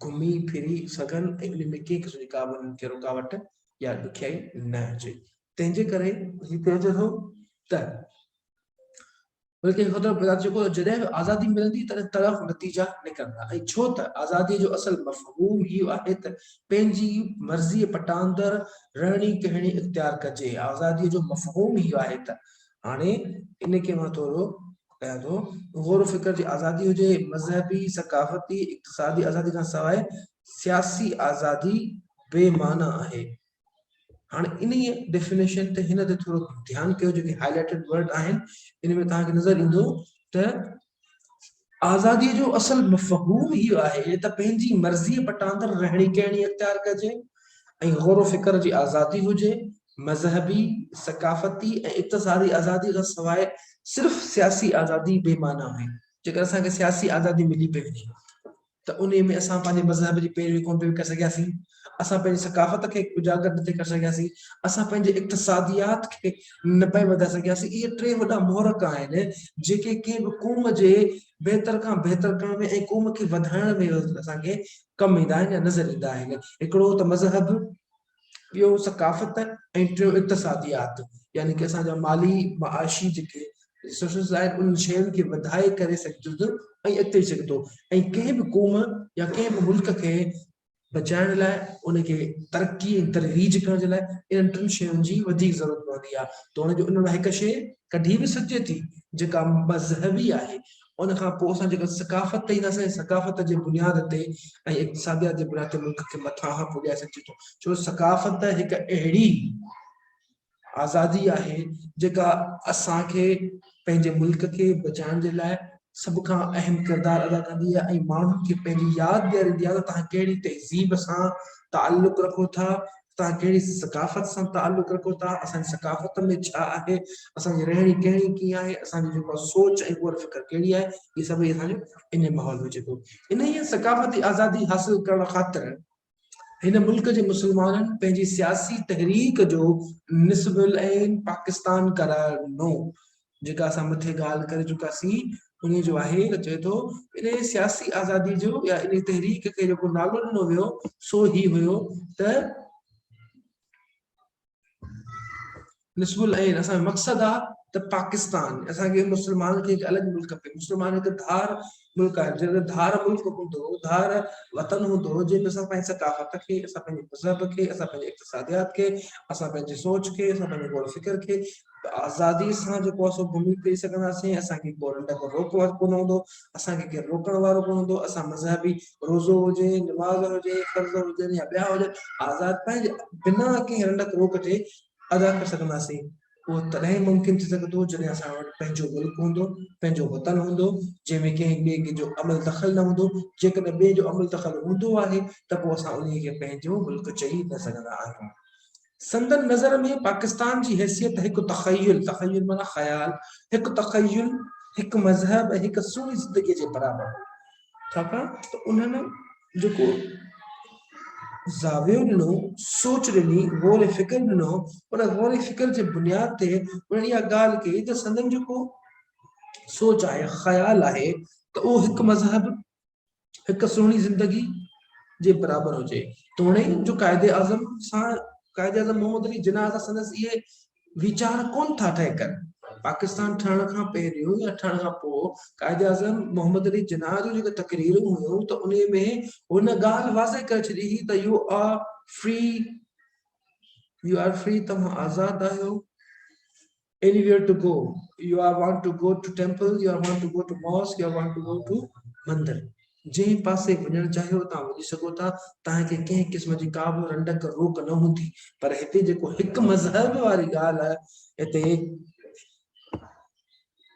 [SPEAKER 1] घुमी फिरी सघनि ऐं उन में कंहिं क़िस्म जी रुकावट या ॾुखियाई न अचे। तंहिंजे करे हीउ चइजे थो त बल्कि जेको जॾहिं बि आज़ादी मिलंदी तॾहिं तरफ़ नतीजा निकिरंदा। ऐं छो त आज़ादीअ जो असल मफ़हूम इहो आहे त पंहिंजी मर्ज़ीअ पटांदड़ रहणी कहणी इख़्तियार कजे। आज़ादीअ जो मफ़हूम इहो आहे त हाणे इन खे मां थोरो कयां थो, गौर फिक्र जी आज़ादी हुजे, मज़हबी, सकाफ़ती, इक़्तिसादी आज़ादी खां सवाइ सियासी आज़ादी बेमाना आहे। हाणे इन डेफिनेशन ते हिन ते थोरो ध्यानु कयो, जेके हाईलाइटेड वर्ड आहिनि इन में तव्हांखे नज़र ईंदो त आज़ादीअ जो असल मफ़हूम इहो आहे त पंहिंजी मर्ज़ीअ पटांदड़ रहणी कहणी इख़्तियार कजे ऐं गौर फिक्र जी आज़ादी हुजे, मज़हबी, सकाफ़ती ऐं इक़्तिसादी आज़ादी खां सवाइ सिर्फ़ सियासी आज़ादी बेमाना आहे। जेकर असांखे सियासी आज़ादी मिली पई वञे त उन में असां पंहिंजे मज़हब जी पैरवी कोन करे सघियासीं, असां पंहिंजी सकाफ़त खे उजागर नथे करे सघियासीं, असां पंहिंजे इक़्तिसादियात खे न पिया वधाए सघियासीं। इहे टे वॾा मोहरक आहिनि जेके कंहिं बि क़ौम जे बहितर खां बहितर करण में ऐं क़ौम खे वधाइण में असांखे कमु ईंदा आहिनि या नज़र ईंदा आहिनि। हिकिड़ो त मज़हब, ॿियो सकाफ़त ऐं टियों इक़्तिसादियात, यानी कि असांजा माली माशी जेके रिसोर्सिस आहिनि उन शयुनि खे वधाए करे सघिजे थो ऐं अॻिते सघे थो। ऐं कंहिं बि क़ौम या कंहिं बि मुल्क खे बचाइण लाइ, उनखे तरक़ी ऐं तरवीज करण जे लाइ इन्हनि टिनि शयुनि जी वधीक ज़रूरत पवंदी आहे। त हुनजो उन में हिकु शइ कढी बि सघिजे थी जेका मज़हबी आहे उन खां पोइ असां जेका सकाफ़त ते ईंदासीं, सकाफ़त जे बुनियाद ते ऐं इक़्तिसादियात जे बुनियाद ते मुल्क खे मथां खां पुॼाए सघिजे थो। छो सकाफ़त हिकु अहिड़ी आज़ादी आहे जेका असांखे पंहिंजे मुल्क खे बचाइण जे लाइ सभ खां अहम किरदारु अदा कंदी आहे ऐं माण्हुनि खे पंहिंजी यादि ॾियारींदी आहे त तव्हां कहिड़ी तहज़ीब सां ताल्लुक़ रखो था, तव्हां कहिड़ी सकाफ़त सां ताल्लुक़ रखो था, असांजी सकाफ़त में छा आहे, असांजी रहणी कहिड़ी कीअं आहे, असांजी जेको सोच ऐं ग़ौर फ़िक्र कहिड़ी आहे, इहे सभई असांजो इन माहौल में अचे थो। इन ई सकाफ़ती आज़ादी हासिल करण ख़ातिर हिन मुल्क जे मुस्लमाननि पंहिंजी सियासी तहरीक जो निस्बुल ऐं पाकिस्तान करार ॾिनो। जेका असां मथे ॻाल्हि करे चुकासीं उन जो आहे त चए थो इन सियासी आज़ादी जो या इन तहरीक खे जेको नालो ॾिनो वियो सो ही हुयो त निस्बुल ऐं असांजो मक़सदु आहे त पाकिस्तान असांखे मुस्लमान खे हिकु अलॻि मुल्क खपे। मुस्लमान हिकु धार मुल्क आहे, जंहिं धार मुल्क हूंदो, धार वतन हूंदो, जंहिंमें असां पंहिंजी सकाफ़त खे, असां पंहिंजे मज़हब खे, असां पंहिंजे इक़्तिसादियात खे, असां पंहिंजे सोच खे, असां पंहिंजे ग़ौर फ़िक्र खे आज़ादी सां जेको आहे सो घुमी फिरी सघंदासीं। असांखे को रोकणु वारो कोन हूंदो, असांखे केरु रोकण वारो कोन हूंदो। असां मज़हबी रोज़ो हुजे, नमाज़ हुजे, फ़र्ज़ हुजनि या ॿिया हुजनि, आज़ाद पंहिंजे बिना कंहिं रंडक रोक जे अदा करे सघंदासीं। उहो तॾहिं मुमकिन थी सघंदो जॾहिं असां वटि पंहिंजो मुल्क हूंदो, पंहिंजो वतन हूंदो, जंहिंमें कंहिं ॿिए जो अमल दख़ल न हूंदो। जेकॾहिं ॿिए जो अमल दख़ल हूंदो आहे त पोइ असां उन खे पंहिंजो मुल्क चई न सघंदा आहियूं। संदन नज़र में पाकिस्तान जी हैसियत हिकु तख़य्युल, तख़य्युल माना ख़याल, हिकु तख़य्युल, हिकु मज़हब ऐं हिकु सुहिणी ज़िंदगी जे बराबरि। छाकाणि त उन्हनि जेको ज़ावियो ॾिनो, सोच ॾिनी, ग़ौर फ़िक्र ॾिनो, उन ग़ौर फ़िक्र जे बुनियाद ते उन्हनि इहा ॻाल्हि कई त संदन जेको सोच आहे, ख़याल आहे त उहो हिकु मज़हब, हिकु सुहिणी ज़िंदगी जे बराबरि हुजे। तोणे जो क़ाइदे आज़म सां क़ाइदे आज़म मोहम्मद अली जिन्ना सां संदसि इहे वीचार कोन था तय कनि। पाकिस्तान ठहण खां पहिरियों या ठहण खां पोइ क़ाइदे आज़म मोहम्मद अली जिन्ना जो जेको तक़रीरूं हुयूं त उन में हुन ॻाल्हि वाज़े करे छॾी हुई त यू आर फ्री, तव्हां आज़ाद आहियो। Anywhere to go, you are want to go to temple, you are want to go to mosque, you are want to go to मंदिर, जंहिं पासे वञणु चाहियो तव्हां वञी सघो था, तव्हांखे कंहिं क़िस्म जी का बि रंडक रोक न हूंदी। पर हिते जेको हिकु मज़हब वारी ॻाल्हि आहे हिते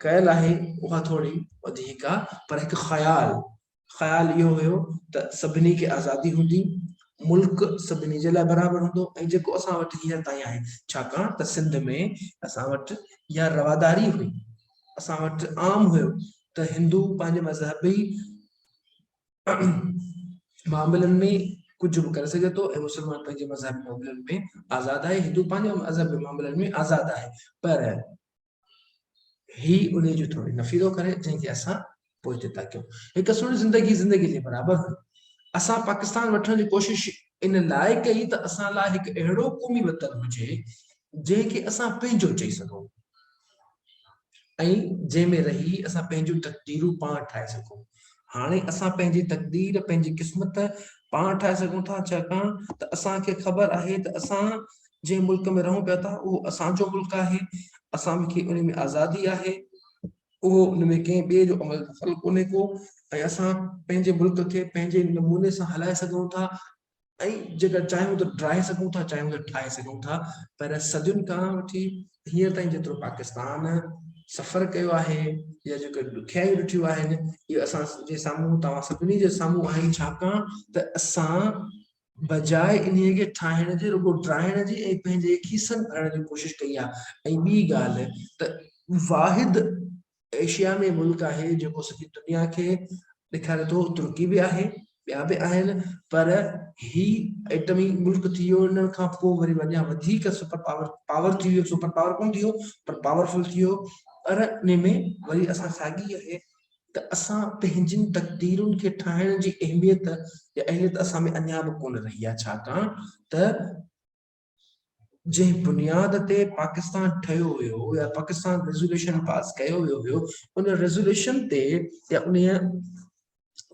[SPEAKER 1] कयल आहे उहा थोरी वधीक आहे। पर हिकु ख़याल इहो हुयो त सभिनी खे आज़ादी हूंदी, मुल्क सभिनी जे लाइ बराबरि हूंदो। ऐं जेको असां वटि हींअर ताईं आहे, छाकाणि त सिंध में असां वटि इहा रवादारी हुई, असां वटि आम हुयो त हिंदू पंहिंजे मज़हबी मामलनि में कुझु बि करे सघे थो ऐं मुस्लमान पंहिंजे मज़हबी मामलनि में आज़ादु आहे, हिंदू पंहिंजे मज़हबी मामलनि में आज़ादु आहे। पर ही उन जो थोरी नफ़ी थो करे, जंहिंखे असां पोइ हिते था कयूं। हिकु सुहिणी ज़िंदगी जे बराबरि हुई। असां पाकिस्तान वठण जी कोशिशि इन लाइ कई त असां लाइ हिकु अहिड़ो क़ौमी वतन हुजे जंहिंखे असां पंहिंजो चई सघूं ऐं जंहिंमें रही असां पंहिंजूं तक़दीरूं पाण ठाहे सघूं। हाणे असां पंहिंजी तक़दीर, पंहिंजी क़िस्मत पाण ठाहे सघूं था, छाकाणि त असांखे ख़बर आहे त असां जंहिं मुल्क में रहूं पिया था उहो असांजो मुल्क आहे, असांखे उन में आज़ादी आहे, उहो उन में कंहिं ॿिए जो अमल दख़ल कोन्हे को, ऐं असां पंहिंजे मुल्क खे पंहिंजे नमूने सां हलाए सघूं था ऐं जेकर चाहियूं त ड्राहे सघूं था, चाहियूं त ठाहे सघूं था। पर सदियुनि खां वठी हींअर ताईं जेतिरो पाकिस्तान सफ़र कयो आहे या जेके ॾुखियाई ॾिठियूं आहिनि, इहे असां जे साम्हूं, तव्हां सभिनी जे साम्हूं आहिनि। छाकाणि त असां बजाए इन्हीअ खे ठाहिण जे, रुॻो ड्राइण जी ऐं पंहिंजे खीसनि भरण जी कोशिशि कई आहे। ऐं ॿी ॻाल्हि त वाहिद एशिया में मुल्क आहे जेको सॼी दुनिया खे ॾेखारे थो, तुर्की बि आहे, ॿिया बि आहिनि, पर ही एटमी मुल्क थी वियो। हिन खां पोइ वरी वञा वधीक सुपर पावर थी वियो, सुपर पावर कोन थी वियो पर पावरफुल थी वियो। पर इन में वरी असां साॻी आहे त असां पंहिंजियुनि तक़दीरुनि खे ठाहिण जी अहमियत या अहमियत असां में अञा बि कोन रही आहे। छाकाणि त जंहिं बुनियाद ते पाकिस्तान ठहियो हुयो या पाकिस्तान रेज़ोल्यूशन पास कयो वियो हुयो, उन रेज़ोल्यूशन ते या उन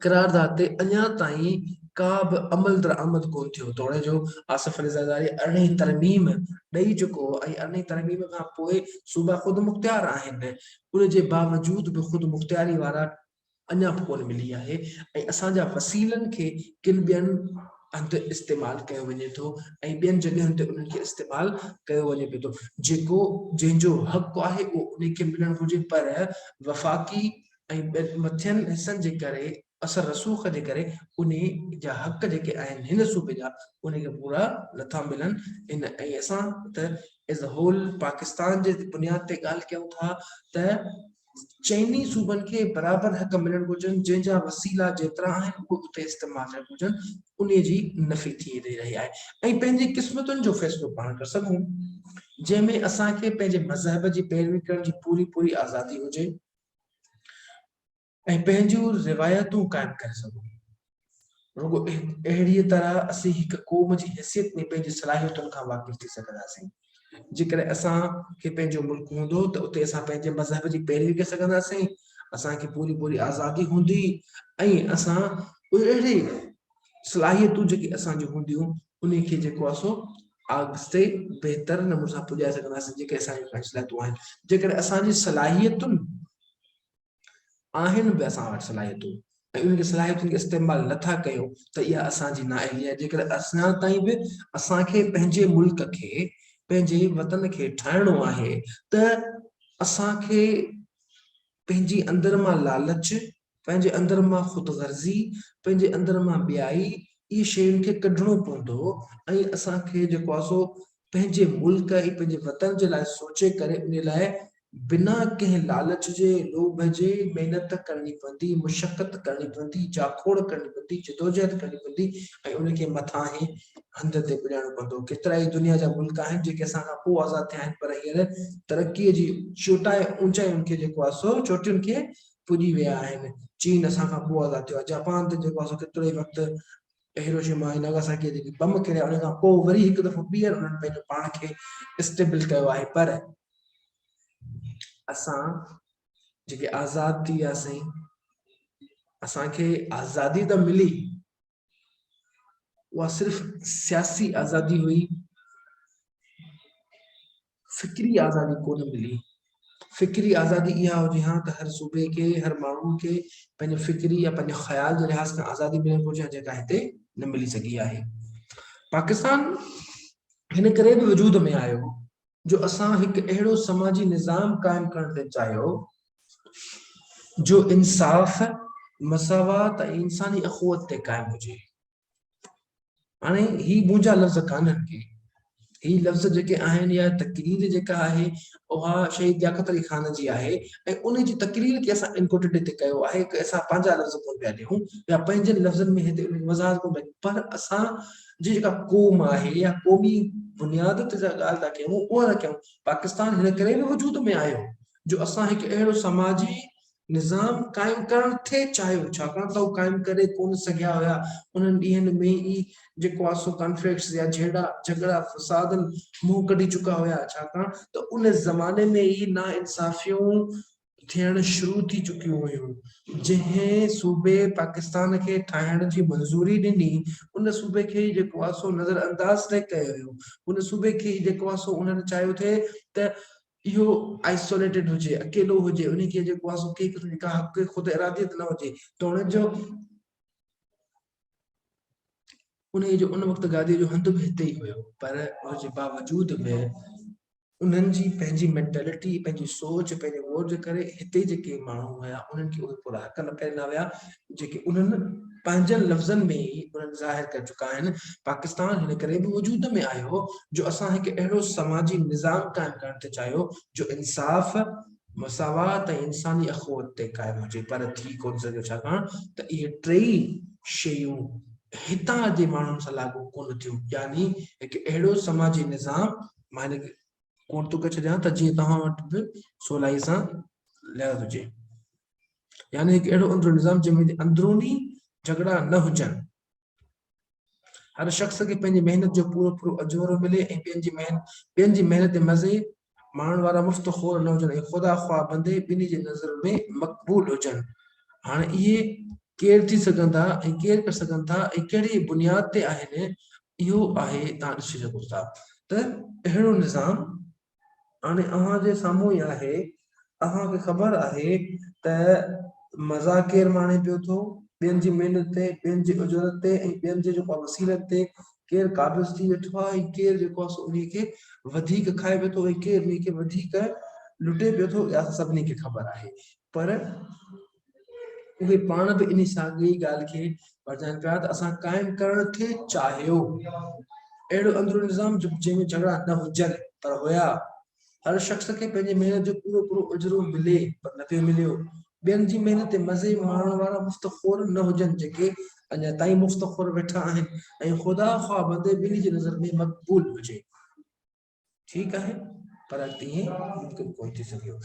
[SPEAKER 1] करारदाद ते अञा ताईं का बि अमल दरामद कोन थियो। तोड़े जो आसिफ अली ज़रदारी 18 तरमीम ॾेई चुको ऐं 18 तरमीम खां पोइ सूबा ख़ुदि मुख़्तियार आहिनि, उन जे बावजूद बि ख़ुदि मुख़्तियारी वारा अञा बि कोन मिली आहे ऐं असांजा वसीलनि खे किन ॿियनि हंधि इस्तेमालु कयो वञे थो ऐं ॿियनि जॻहियुनि ते उन्हनि खे इस्तेमालु कयो वञे पियो थो। जेको जंहिंजो हक़ु आहे उहो उनखे मिलणु घुरिजे, पर वफ़ाक़ी ऐं मथियनि हिसनि जे करे असर रसूख़ जे करे उन जा हक़ जेके आहिनि हिन सूबे जा उनखे पूरा नथा मिलनि। इन ऐं असां त एज़ अ होल पाकिस्तान जे बुनियाद ते ॻाल्हि कयूं था त चइनी सूबनि खे बराबरि हक़ मिलणु घुरिजनि, जंहिंजा वसीला जेतिरा आहिनि उहे उते इस्तेमालु थियणु घुरिजनि, उन जी नफ़ी थी रही आहे। ऐं पंहिंजी क़िस्मतुनि जो फ़ैसिलो पाण करे सघूं, जंहिंमें असांखे पंहिंजे मज़हब जी पैरवी करण जी पूरी पूरी आज़ादी हुजे ऐं पंहिंजूं रिवायतूं क़ाइमु करे सघूं। रुगो अहिड़ीअ तरह असीं हिकु क़ौम जी हैसियत में पंहिंजी सलाहियतुनि खां वाक़िफ़ थी सघंदासीं। जेकर असांखे पंहिंजो मुल्क हूंदो त उते असां पंहिंजे मज़हब जी पैरवी करे सघंदासीं, असांखे पूरी पूरी आज़ादी हूंदी ऐं असां अहिड़ी सलाहियतूं जेकी असांजी हूंदियूं उनखे जेको आहे सो अॻिते बहितर नमूने सां पुॼाए सघंदासीं। जेके असांजी फ़ैसिलियतूं आहिनि, जेकर असांजी सलाहियतुनि आहिनि बि असां वटि सलाहियतूं ऐं उनखे सलाहियतुनि खे इस्तेमालु नथा कयूं त इहा असांजी नाअहली आहे। जेकर अञा ताईं बि असांखे पंहिंजे मुल्क खे पंहिंजे वतन खे ठाहिणो आहे त असांखे पंहिंजी अंदर मां लालच, पंहिंजे अंदर मां ख़ुदगर्ज़ी, पंहिंजे अंदर मां ॿियाई, इहे शयुनि खे कढणो पवंदो ऐं असांखे जेको आहे सो पंहिंजे मुल्क ऐं पंहिंजे वतन जे लाइ सोचे करे उन लाइ बिना कंहिं लालच जे, लोभ जे महिनत करणी पवंदी, मुशक़त करणी पवंदी, जाखोड़ करणी पवंदी, जदोजहद करणी पवंदी ऐं उनखे मथां ई हंध ते पुॼाइणो पवंदो। केतिरा ई दुनिया जा मुल्क आहिनि जेके असां खां पोइ आज़ाद थिया आहिनि, पर हींअर तरक़ीअ जी ऊचाइयुनि खे जेको आहे सो चोटियुनि खे पुॼी विया आहिनि। चीन असां खां पोइ आज़ाद थियो आहे, जापान ते जेको आहे सो केतिरो ई वक़्तु हिरोशिमा ऐं नागासाकी जेकी बम किरिया उन खां पोइ वरी हिकु दफ़ो ॿीहर उन्हनि पंहिंजो पाण खे स्टेबल कयो आहे। पर असां जेके आज़ाद थी वियासीं, असांखे आज़ादी त मिली, उहा सिर्फ़ सियासी आज़ादी हुई, फ़िक्री आज़ादी कोन मिली। फ़िक्री आज़ादी इहा हुजे हा त हर सूबे खे, हर माण्हू खे पंहिंजे फ़िक्री या पंहिंजे ख़्याल जे लिहाज़ खां आज़ादी मिलणु घुरिजे, जेका हिते न मिली सघी आहे। पाकिस्तान हिन करे बि वजूद में आयो जो असां हिकु अहिड़ो समाजी निज़ाम क़ाइमु करण ते चाहियो जो इंसाफ़, मसावात ऐं इंसानी अखुवत ते क़ाइमु हुजे। हाणे ही मुंहिंजा लफ़्ज़ कान्हनि के, ही लफ़्ज़ जेके आहिनि या तक़रीर जेका आहे उहा शहीद लियाक़त अली ख़ान जी आहे ऐं उन जी तक़रीर खे असां इनकोटेड हिते कयो आहे कि असां पंहिंजा लफ़्ज़ कोन पिया ॾियूं या पंहिंजे लफ़्ज़नि में हिते वज़ाहत कोन पिया, पर असां जी जेका क़ौम आहे या क़ौमी बुनियाद ते ॻाल्हि था कयूं उहा था कयूं। पाकिस्तान हिन करे बि वजूद में आयो जो असां हिकु अहिड़ो समाजी निज़ाम क़ाइमु करणु थे चाहियो, छाकाणि त उहो क़ाइमु करे कोन सघिया हुया। उन्हनि ॾींहंनि में ई जेको आहे सो कॉन्फ्लिक्ट्स या झेड़ा झगड़ा फसादनि मुंहुं कढी चुका हुया, छाकाणि त उन ज़माने में ई नाइंसाफ़ियूं थियण शुरू थी चुकियूं हुयूं। जंहिं सूबे पाकिस्तान खे ठाहिण जी मंज़ूरी ॾिनी उन सूबे खे जेको आहे सो नज़र अंदाज़ न कयो हुयो। उन सूबे खे जेको आहे सो उन्हनि चाहियो थे त इहो आइसोलेटेड हुजे, अकेलो हुजे, उनखे जेको आहे सो कंहिं क़िस्म जी का हक़ ख़ुदि इरादियत न हुजे। त उनजो उन वक़्तु गादीअ जो हंधु बि हिते ई हुयो, पर उनजे बावजूद बि उन्हनि जी पंहिंजी मेंटेलिटी, पंहिंजी सोच, पंहिंजे वोट जे करे हिते जेके माण्हू हुया उन्हनि खे उहे पूरा हक़ न पिया ॾिना विया जेके उन्हनि पंहिंजनि लफ़्ज़नि में ई उन्हनि ज़ाहिर करे चुका आहिनि। पाकिस्तान हिन करे बि वजूद में आयो जो असां हिकु अहिड़ो समाजी निज़ाम क़ाइमु करण ते चाहियो जो इंसाफ़, मसावात ऐं इंसानी अखुवत ते क़ाइमु हुजे, पर थी कोन सघियो, छाकाणि त इहे टई शयूं हितां जे माण्हुनि सां लागू कोन थियूं। यानी हिकु अहिड़ो समाजी निज़ाम, मां हिनखे कोन थो करे छॾियां त जीअं तव्हां वटि बि सवलाई सां लिहाज़ हुजे, यानी हिकु अहिड़ो निज़ाम जंहिंमें अंदरूनी झगड़ा न हुजनि, हर शख़्स खे पंहिंजी महिनत जो पूरो पूरो अजूरो मिले ऐं ॿियनि जी महिनत मज़े माण्हुनि वारा मुफ़्त खोर न हुजनि ऐं ख़ुदा ख़्वाह बंदे ॿिन्ही जे नज़र में मक़बूल हुजनि। हाणे इहे केर थी सघनि था ऐं केर करे सघनि था ऐं कहिड़ी बुनियाद ते आहिनि, इहो आहे तव्हां ॾिसी सघो था। त अहिड़ो निज़ाम हाणे अव्हांजे साम्हूं ई आहे। अव्हांखे ख़बर आहे त मज़ा केरु माणे पियो थो, ॿियनि जी महिनत ते, ॿियनि जी उजरत ते ऐं ॿियनि जे जेको आहे वसीलत ते केरु क़ाबिज़ थी वेठो आहे ऐं केरु जेको आहे सो उन खे वधीक खाए पियो थो ऐं केरु उन खे वधीक लुटे पियो थो, इहा सभिनी खे ख़बर आहे। पर उहे पाण बि इन साॻी ॻाल्हि खे वधाइनि पिया त असां क़ाइमु करण खे चाहियो अहिड़ो अंदरूनी निज़ाम जंहिंमें झगड़ा न हुजनि, पर हुया। हर शख़्स खे पंहिंजी महिनत जो पूरो पूरो उजरो मिले, पर न पियो मिलियो। ॿियनि जी महिनत ते मज़े माणण वारा मुफ़्तख़ोर न हुजनि, जेके अञा ताईं मुफ़्तख़ोर वेठा आहिनि ऐं ख़ुदा ख़्वाह बंदे ॿिन्ही जी नज़र में मक़बूल हुजे। ठीकु आहे, पर तीअं मुमकिन कोन थी सघियो।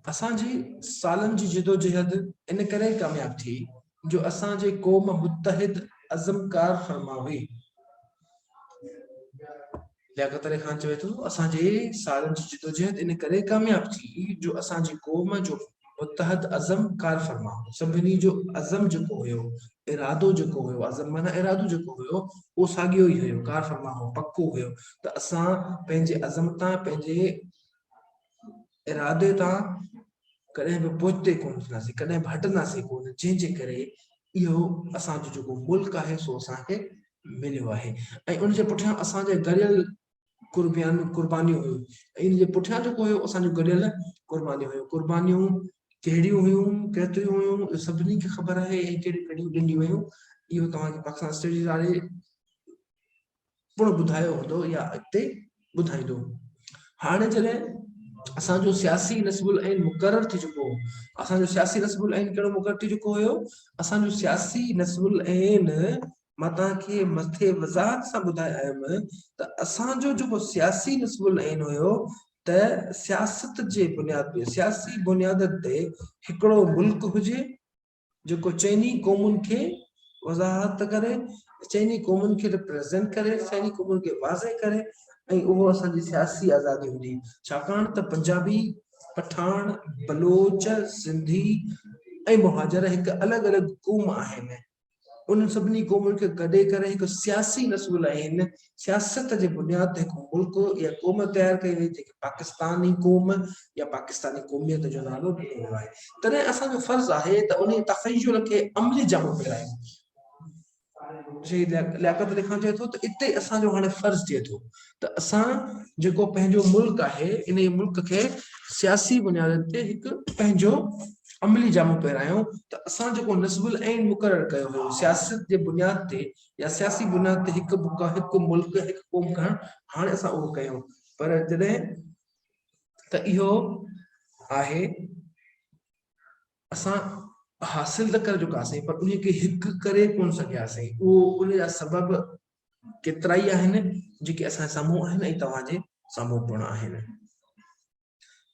[SPEAKER 1] असांजी सालनि जी जिदोजहद इन करे कामयाब थी जो असांजे क़ौम मुतहिद अज़मकार फरमा हुई। लियाकत अली खान चवे थो, असांजे सालनि जी जिदोजहद इन करे कामयाब थी जो असांजी क़ौम जो मुतहद अज़म कार फरमा हो। सभिनी जो अज़म जेको हुयो, इरादो जेको हुयो, अज़म माना इरादो जेको हुयो, उहो साॻियो ई हुयो, कार फरमा हो, पको हुयो त असां पंहिंजे अज़म तां, पंहिंजे इरादे तां कॾहिं बि पोइते कोन थींदासीं, कॾहिं बि हटंदासीं कोन, जंहिंजे करे इहो असांजो जेको मुल्क आहे सो असांखे मिलियो आहे। ऐं उनजे पुठियां असांजे गरियल कुर्बानियूं हुयूं, ऐं इन जे पुठियां जेको हुयो असांजो गरियल कुर्बानियूं हुयूं। कुर्बानियूं कहिड़ियूं हुयूं, केतिरियूं हुयूं, इहो सभिनी खे ख़बर आहे। ऐं कहिड़ियूं कहिड़ियूं ॾिनियूं हुयूं, इहो तव्हांखे पाकिस्तान स्टडीज़ वारे पिणु ॿुधायो हूंदो या अॻिते ॿुधाईंदो। हाणे जॾहिं असांजो सियासी नस्बुल ऐन मुक़ररु थी चुको हो, असांजो सियासी नस्बुल ऐन कहिड़ो मुक़ररु थी चुको हुयो, असांजो सियासी नस्बुल ऐन, मां तव्हांखे मथे वज़ाहत सां ॿुधाए आयुमि त असांजो जेको सियासी नस्बुल ऐन हुयो, त सियासत जे बुनियाद ते, सियासी बुनियाद ते हिकिड़ो मुल्क हुजे जेको चइनी क़ौमुनि खे वज़ाहत करे, चइनी क़ौमुनि खे रिप्रेज़ेंट करे, चइनी क़ौमुनि खे वाज़े करे, ऐं उहो असांजी सियासी आज़ादी हुई। छाकाणि त पंजाबी, पठान, बलोच, सिंधी ऐं मुहाजिर हिकु अलॻि अलॻि क़ौम आहिनि। उन सभिनी क़ौमुनि खे गॾे करे हिकु सियासी नस्बुल ऐन, सियासत जे बुनियाद ते हिकु मुल्क या क़ौम तयारु कई वई, जेके पाकिस्तानी क़ौम या पाकिस्तानी क़ौमियत जो नालो ॾिनो वियो आहे। तॾहिं असांजो फर्ज़ आहे त उन तख़य्युल खे अमली जामो फेरायूं। लियाकत अली खान चए थो त इते असांजो हाणे फर्ज़ थिए थो त असां जेको पंहिंजो मुल्क आहे, इन मुल्क खे सियासी बुनियादनि ते हिकु पंहिंजो अमली जामो पहिरायूं। त असां जेको नस्बुल ऐन मुक़ररु कयो हुयो सियासत जे बुनियाद ते या सियासी बुनियाद ते, हिकु मुल्क, हिकु क़ौम खणणु, हाणे असां उहो कयूं। पर जॾहिं त इहो आहे, असां हासिल त करे चुकासीं, पर उन खे हिकु करे कोन सघियासीं। उहो उन जा सबब केतिरा ई आहिनि जेके असांजे साम्हूं आहिनि ऐं तव्हांजे साम्हूं पिणु आहिनि।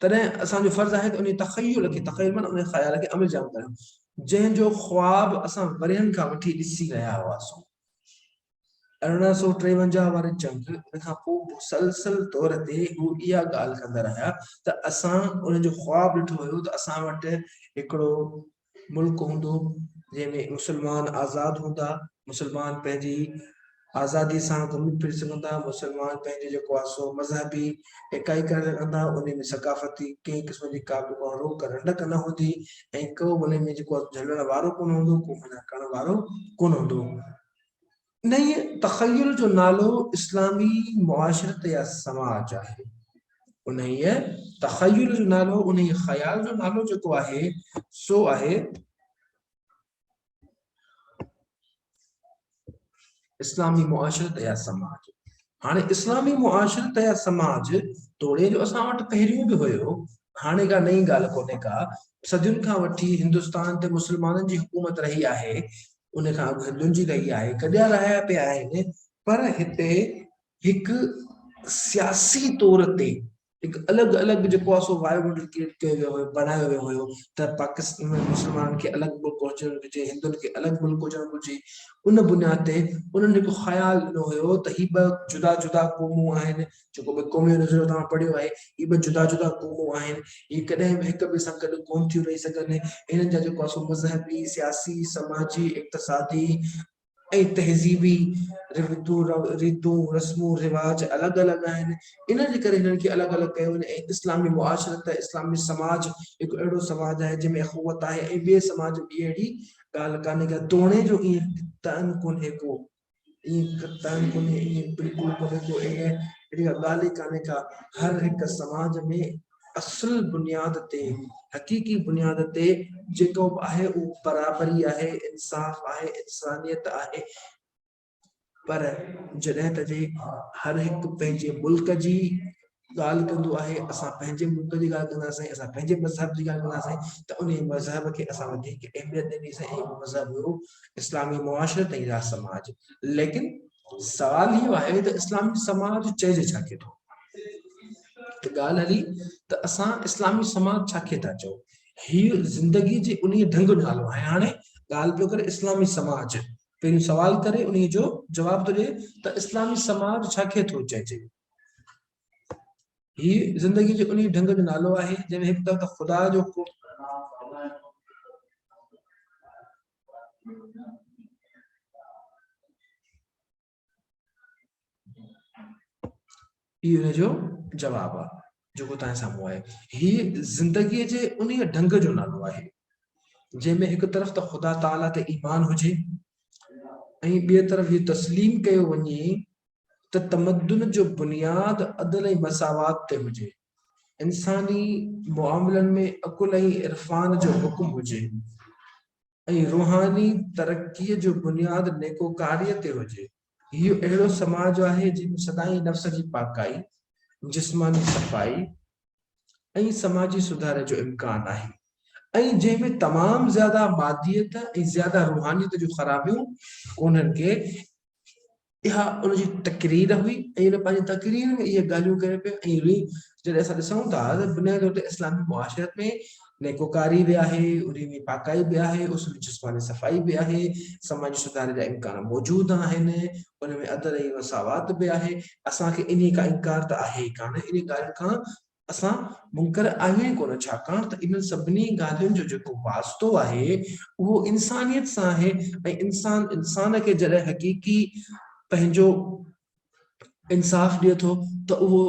[SPEAKER 1] तॾहिं असांजो फर्ज़ आहे त उन तख़य्युल खे, तख़य्युल माना उन ख़्याल खे अमल जाम कयूं, जंहिंजो ख्वाब असां वरियनि खां वठी ॾिसी रहिया हुआसीं। 1853 वारी जंग खां पोइ मुसलसल तौर ते हू इहा ॻाल्हि कंदा रहिया त असां उनजो ख्वाब ॾिठो हुयो त असां वटि हिकिड़ो मुल्क हूंदो जंहिंमें मुस्लमान आज़ाद हूंदा, मुस्लमान पंहिंजी आज़ादी सां घुमी फिरी सघंदा, मुस्लमान पंहिंजे जेको आहे सो मज़हबी इकाई करे सघंदा, उन में सकाफ़ती कंहिं क़िस्म जी का बि रोक रंडक न हूंदी, ऐं को उन में जेको झलण वारो कोन हूंदो, को मना करण वारो कोन हूंदो। न तख़य्युल जो नालो इस्लामी मुआशरत या समाज आहे। उन तख़य्युल जो नालो, उन ख़याल जो नालो जेको आहे सो आहे इस्लामी मुआशरत या समाज। हाणे इस्लामी मुआशरत या समाज तोड़े जो असां वटि पहिरियों बि हुयो, हाणे का नई ॻाल्हि कोन्हे का। सदियुनि खां वठी हिंदुस्तान ते मुस्लमाननि जी हुकूमत रही आहे, उन खां अॻु हिंदुनि जी रही आहे, कॾहिं रहिया पिया आहिनि। पर हिते हिकु सियासी तौर ते एक अलग अलग जो सो वायुमंडल क्रिएट कयो वियो हुयो, बनायो वियो हुयो त पाकिस्तान में मुस्लमान के अलग मुल्क हुजणु घुरिजे, हिंदुनि खे अलग मुल्क हुजणु घुरिजे। उन बुनियाद ते उन्हनि हिकु ख़्याल ॾिनो हुयो त ही ॿ जुदा जुदा क़ौमूं आहिनि, जेको भई क़ौमी नज़रियो तव्हां पढ़ियो आहे, ही ॿ जुदा जुदा क़ौमूं आहिनि, ही कॾहिं बि हिक ॿिए सां गॾु कोन थियूं रही सघनि। हिननि जा जेको आहे सो मज़हबी, सियासी, समाजी, इक़्तिसादी ऐं तहज़ीबी रीतूं रस्मूं रिवाज अलॻि अलॻि आहिनि। इन जे करे हिननि खे अलॻि अलॻि कयो वञे। ऐं इस्लामी मुआशरत, इस्लामी समाज हिकु अहिड़ो समाज आहे जंहिंमें अख़ुवत आहे, ऐं ॿिए समाज में अहिड़ी ॻाल्हि कान्हे का तोड़े जो ईअं तन कोन्हे को, ईअं तन कोन्हे, ईअं बिल्कुलु कोन्हे को, ईअं अहिड़ी ॻाल्हि ई कान्हे का। हर हिकु समाज में असुल बुनियाद ते, हक़ीक़ी बुनियाद ते जेको बि आहे उहो बराबरी आहे, इंसाफ़ आहे, इंसानियत आहे। पर जॾहिं त जे हर हिकु पंहिंजे मुल्क जी ॻाल्हि कंदो आहे, असां पंहिंजे मुल्क जी ॻाल्हि कंदासीं, असां पंहिंजे मज़हब जी ॻाल्हि कंदासीं, त उन मज़हब खे असां वधीक अहमियत ॾींदीसीं, ऐं मज़हब हुयो इस्लामी मुआशरत ऐं राज समाज। लेकिन सवाल इहो आहे त इस्लामी समाज चइजे छा खे थो? त ॻाल्हि हली त असां इस्लामी समाज छा खे था चऊं? हीअ ज़िंदगी जे उन ढंग जो नालो आहे। हाणे ॻाल्हि पियो करे इस्लामी समाज, पहिरियों सवाल करे उन जो जवाब थो ॾिए त इस्लामी समाज छा खे थो चइजे। ही ज़िंदगी जे उन ढंग जो नालो आहे जंहिंमें हिकु तरफ़ ख़ुदा जो इहो हुनजो जवाबु आहे जेको तव्हां साम्हूं आहे। हीअ ज़िंदगीअ जे उन ढंग जो नालो आहे जंहिंमें हिकु तरफ़ त ख़ुदा ताला ते ईमान हुजे, ऐं ॿिए तरफ़ हीअ तस्लीम कयो वञे त तमद्दुन जो बुनियाद अदल ऐं मसावात ते हुजे, इंसानी मुआमलनि में अकुल ऐं इरफान जो हुकुम हुजे, ऐं रूहानी तरक़ीअ जो बुनियाद नेकोकारीअ ते हुजे। इहो अहिड़ो समाज आहे जंहिंमें सदाईं नफ़्स जी पाकाई, जिस्मानी सफ़ाई ऐं समाजी सुधार जो इम्कान आहे, ऐं जंहिंमें तमामु ज़्यादा मादियत ऐं ज़्यादा रूहानियत जूं ख़राबियूं कोन्हनि के। इहा उनजी तकरीर हुई, ऐं हिन पंहिंजी तकरीर में इहे ॻाल्हियूं करे पियो। ऐं जॾहिं असां ॾिसूं था त बुनियादी तौर ते इस्लामी मुआशरत में नेकोकारी बि आहे, उन में पाकाई बि आहे, उसूल जिस्मानी सफ़ाई बि आहे, समाजी सुधार जा इम्कान मौजूदु आहिनि, उन में अदल ऐं मसावात बि आहे। असांखे इन का इनकार त आहे ई कान, इन ॻाल्हि खां असां मुनकर आहियूं ई कोन, छाकाणि त इन सभिनी ॻाल्हियुनि जो जेको वास्तो आहे उहो इंसानियत सां आहे। ऐं इंसान खे जॾहिं हक़ीक़ी पंहिंजो इंसाफ़ ॾिए थो त उहो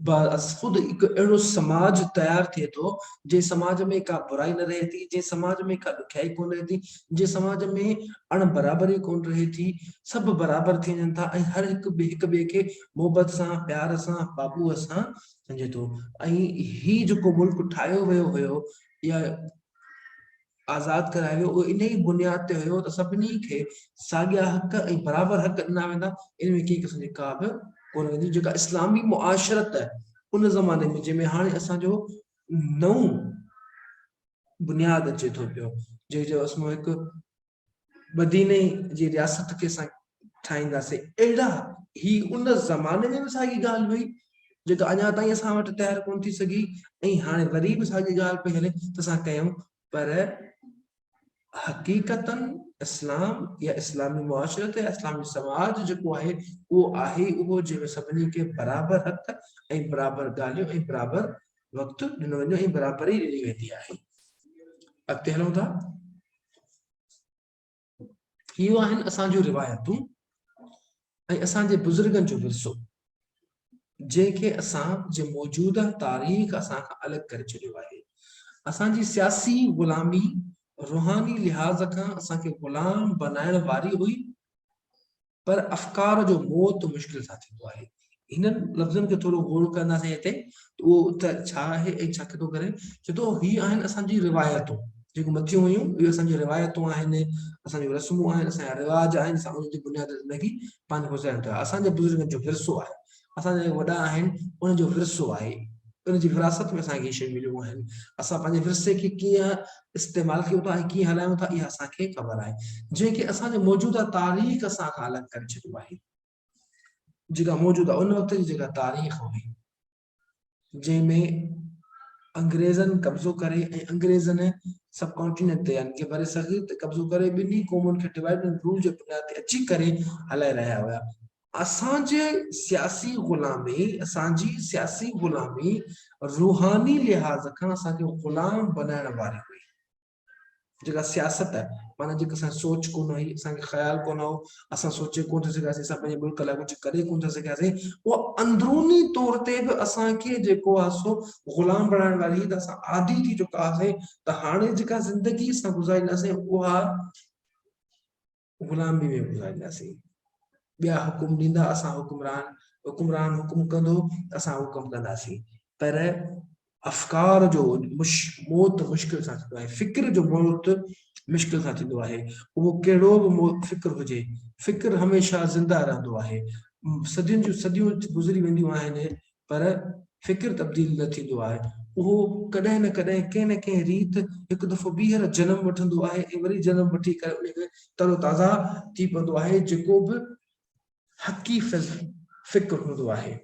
[SPEAKER 1] ख़ुदि हिकु अहिड़ो समाज तयारु थिए थो जंहिं समाज में का बुराई न रहे थी, जंहिं समाज में का ॾुखियाई कोन रहे थी, जंहिं समाज में अण बराबरी कोन रहे थी, सभु बराबरि थी वञनि था, ऐं हर हिकु ॿिए खे मोहबत सां, प्यार सां, बाबूअ सां सम्झे थो। ऐं ही जेको मुल्क ठाहियो वियो हुयो या आज़ाद करायो वियो, उहो इन ई बुनियाद ते हुयो त सभिनी खे साॻिया हक़ ऐं बराबरि हक़ ॾिना वेंदा। इन में कंहिं क़िस्म जी का बि कोन वेंदी। जेका इस्लामी मुआशरत उन ज़माने में जंहिंमें हाणे असांजो नओं बुनियाद अचे थो पियो, जंहिंजो असां हिकु मदीने जी रियासत खे असां ठाहींदासीं, अहिड़ा ही उन ज़माने में बि साॻी ॻाल्हि हुई जेका अञा ताईं असां वटि तयारु कोन थी सघी, ऐं हाणे वरी बि साॻी ॻाल्हि पई हले त असां कयूं। पर हक़ीक़तन इस्लाम या इस्लामी मुआशरत या इस्लामी समाज जेको आहे उहो आहे उहो जंहिंमें सभिनी खे बराबरि हक़ ऐं बराबरि ॻाल्हियूं ऐं बराबरि वक़्तु ॾिनो वञे ऐं बराबरी ॾिनी वेंदी आहे। अॻिते हलूं था। इहो आहिनि असांजूं रिवायतूं ऐं असांजे बुज़ुर्गनि जो विरसो, जंहिंखे असां जे मौजूदा तारीख़ असां खां अलॻि करे छॾियो आहे। असांजी सियासी ग़ुलामी रूहानी लिहाज़ खां असांखे ग़ुलाम बनाइण वारी हुई, पर अफ़कार जो मौत मुश्किल सां थींदो आहे। हिननि लफ़्ज़नि खे थोरो गौर कंदासीं हिते त उहो त छा आहे ऐं छा थो करे। छो त ही आहिनि असांजी रिवायतूं जेको मथियूं हुयूं, इहे असांजी रिवायतूं आहिनि, असांजूं रस्मूं आहिनि, असांजा रिवाज आहिनि, असां उनजी बुनियाद ते ज़िंदगी पंहिंजी गुज़ारियूं था। असांजे बुज़ुर्गनि जो विरसो आहे, असांजा वॾा आहिनि उनजो विरसो आहे, उनजी विरासत में असांखे इहे शयूं मिलियूं आहिनि। असां पंहिंजे विरसे खे कीअं इस्तेमालु कयूं था ऐं कीअं हलायूं था, इहा असांखे ख़बर आहे, जंहिंखे असांजे मौजूदा तारीख़ सां खां अलॻि करे छॾियो आहे। जेका मौजूदा उन वक़्त जी जेका तारीख़ हुई, जंहिंमें अंग्रेज़नि कब्ज़ो करे ऐं अंग्रेज़नि सब कॉन्टिनेंट ते यानी कि बरे सग़ीर ते कब्ज़ो करे ॿिन्ही क़ौमुनि खे डिवाइड एंड रूल जे बुनियाद ते अची करे हलाए रहिया हुया। असांजी सियासी ग़ुलामी रूहानी लिहाज़ खां असांखे ग़ुलाम बनाइण वारी हुई। जेका सियासत आहे माना जेका असां सोच कोन हुई, असांखे ख़्याल कोन हो, असां सोचे कोन था सघियासीं, असां पंहिंजे मुल्क लाइ कुझु करे कोन था सघियासीं, उहा अंदरूनी तौर ते बि असांखे जेको आहे सो ग़ुलाम बणाइण वारी हुई। त असां आदी थी चुका हुआसीं त हाणे जेका ज़िंदगी असां गुज़ारींदासीं उहा ग़ुलामी में गुज़ारींदासीं। ॿिया हुकुम ॾींदा, असां हुकुमरान हुकुम कंदो, असां हुकुम कंदासीं। पर अफ़कार जो मौत मुश्किल सां थींदो आहे, फ़िक्र जो मौत मुश्किल सां थींदो आहे। उहो कहिड़ो बि फ़िक्र हुजे, फ़िक्र हमेशह ज़िंदा रहंदो आहे। सदियुनि जूं सदियूं गुज़री वेंदियूं आहिनि पर फ़िक्र तब्दील न थींदो आहे। उहो कॾहिं न कॾहिं कंहिं न कंहिं रीत हिकु दफ़ो ॿीहर जनम वठंदो आहे ऐं वरी जनम वठी करे उनखे तरोताज़ा थी पवंदो आहे। जेको बि हक़ी फ़िक्र हूंदो आहे,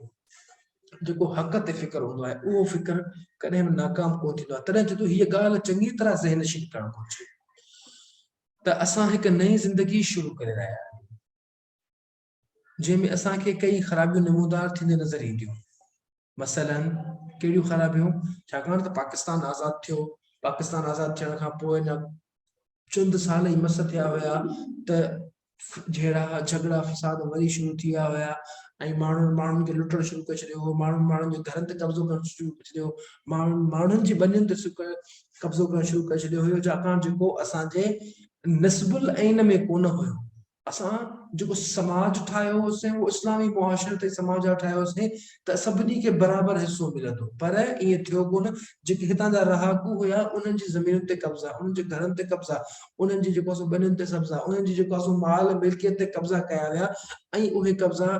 [SPEAKER 1] जेको हक़ ते फ़िक्र हूंदो आहे, उहो फ़िक्र कॾहिं बि नाकाम कोन थींदो आहे। तॾहिं चए थो हीअ ॻाल्हि चङी तरह ज़हनशीन करणु घुरिजे त असां हिकु नई ज़िंदगी शुरू करे रहिया आहियूं जंहिंमें असांखे कई ख़राबियूं नमूदार थींदे नज़र ईंदियूं। मसलन कहिड़ियूं ख़राबियूं? छाकाणि त पाकिस्तान आज़ादु थियो, पाकिस्तान आज़ादु थियण खां पोइ न चंद साल ई मस थिया हुया त जहिड़ा झगड़ा फसाद वरी शुरू थी विया हुया ऐं माण्हुनि खे लुटणु शुरू करे छॾियो हो, माण्हुनि जे घरनि ते कब्ज़ो करणु शुरू करे छॾियो, माण्हुनि जी ॿनियुनि ते कब्ज़ो करणु शुरू करे छॾियो हुयो। छाकाणि जेको असांजे निस्बुल ऐन में कोन हुयो। असां जेको समाज ठाहियो होसीं उहो इस्लामी मुआशरती समाज ठाहियोसीं त सभिनी खे बराबरि हिसो मिलंदो, पर ईअं थियो कोन। जेके हितां जा रहाकू हुया उन्हनि जी ज़मीनुनि ते कब्ज़ा, उन्हनि जे घरनि ते कब्ज़ा, उन्हनि जी जेको आहे ॿनियुनि ते कब्ज़ा, उन्हनि जी जेको आहे माल मिल्कियत ते कब्ज़ा कया विया ऐं उहे कब्ज़ा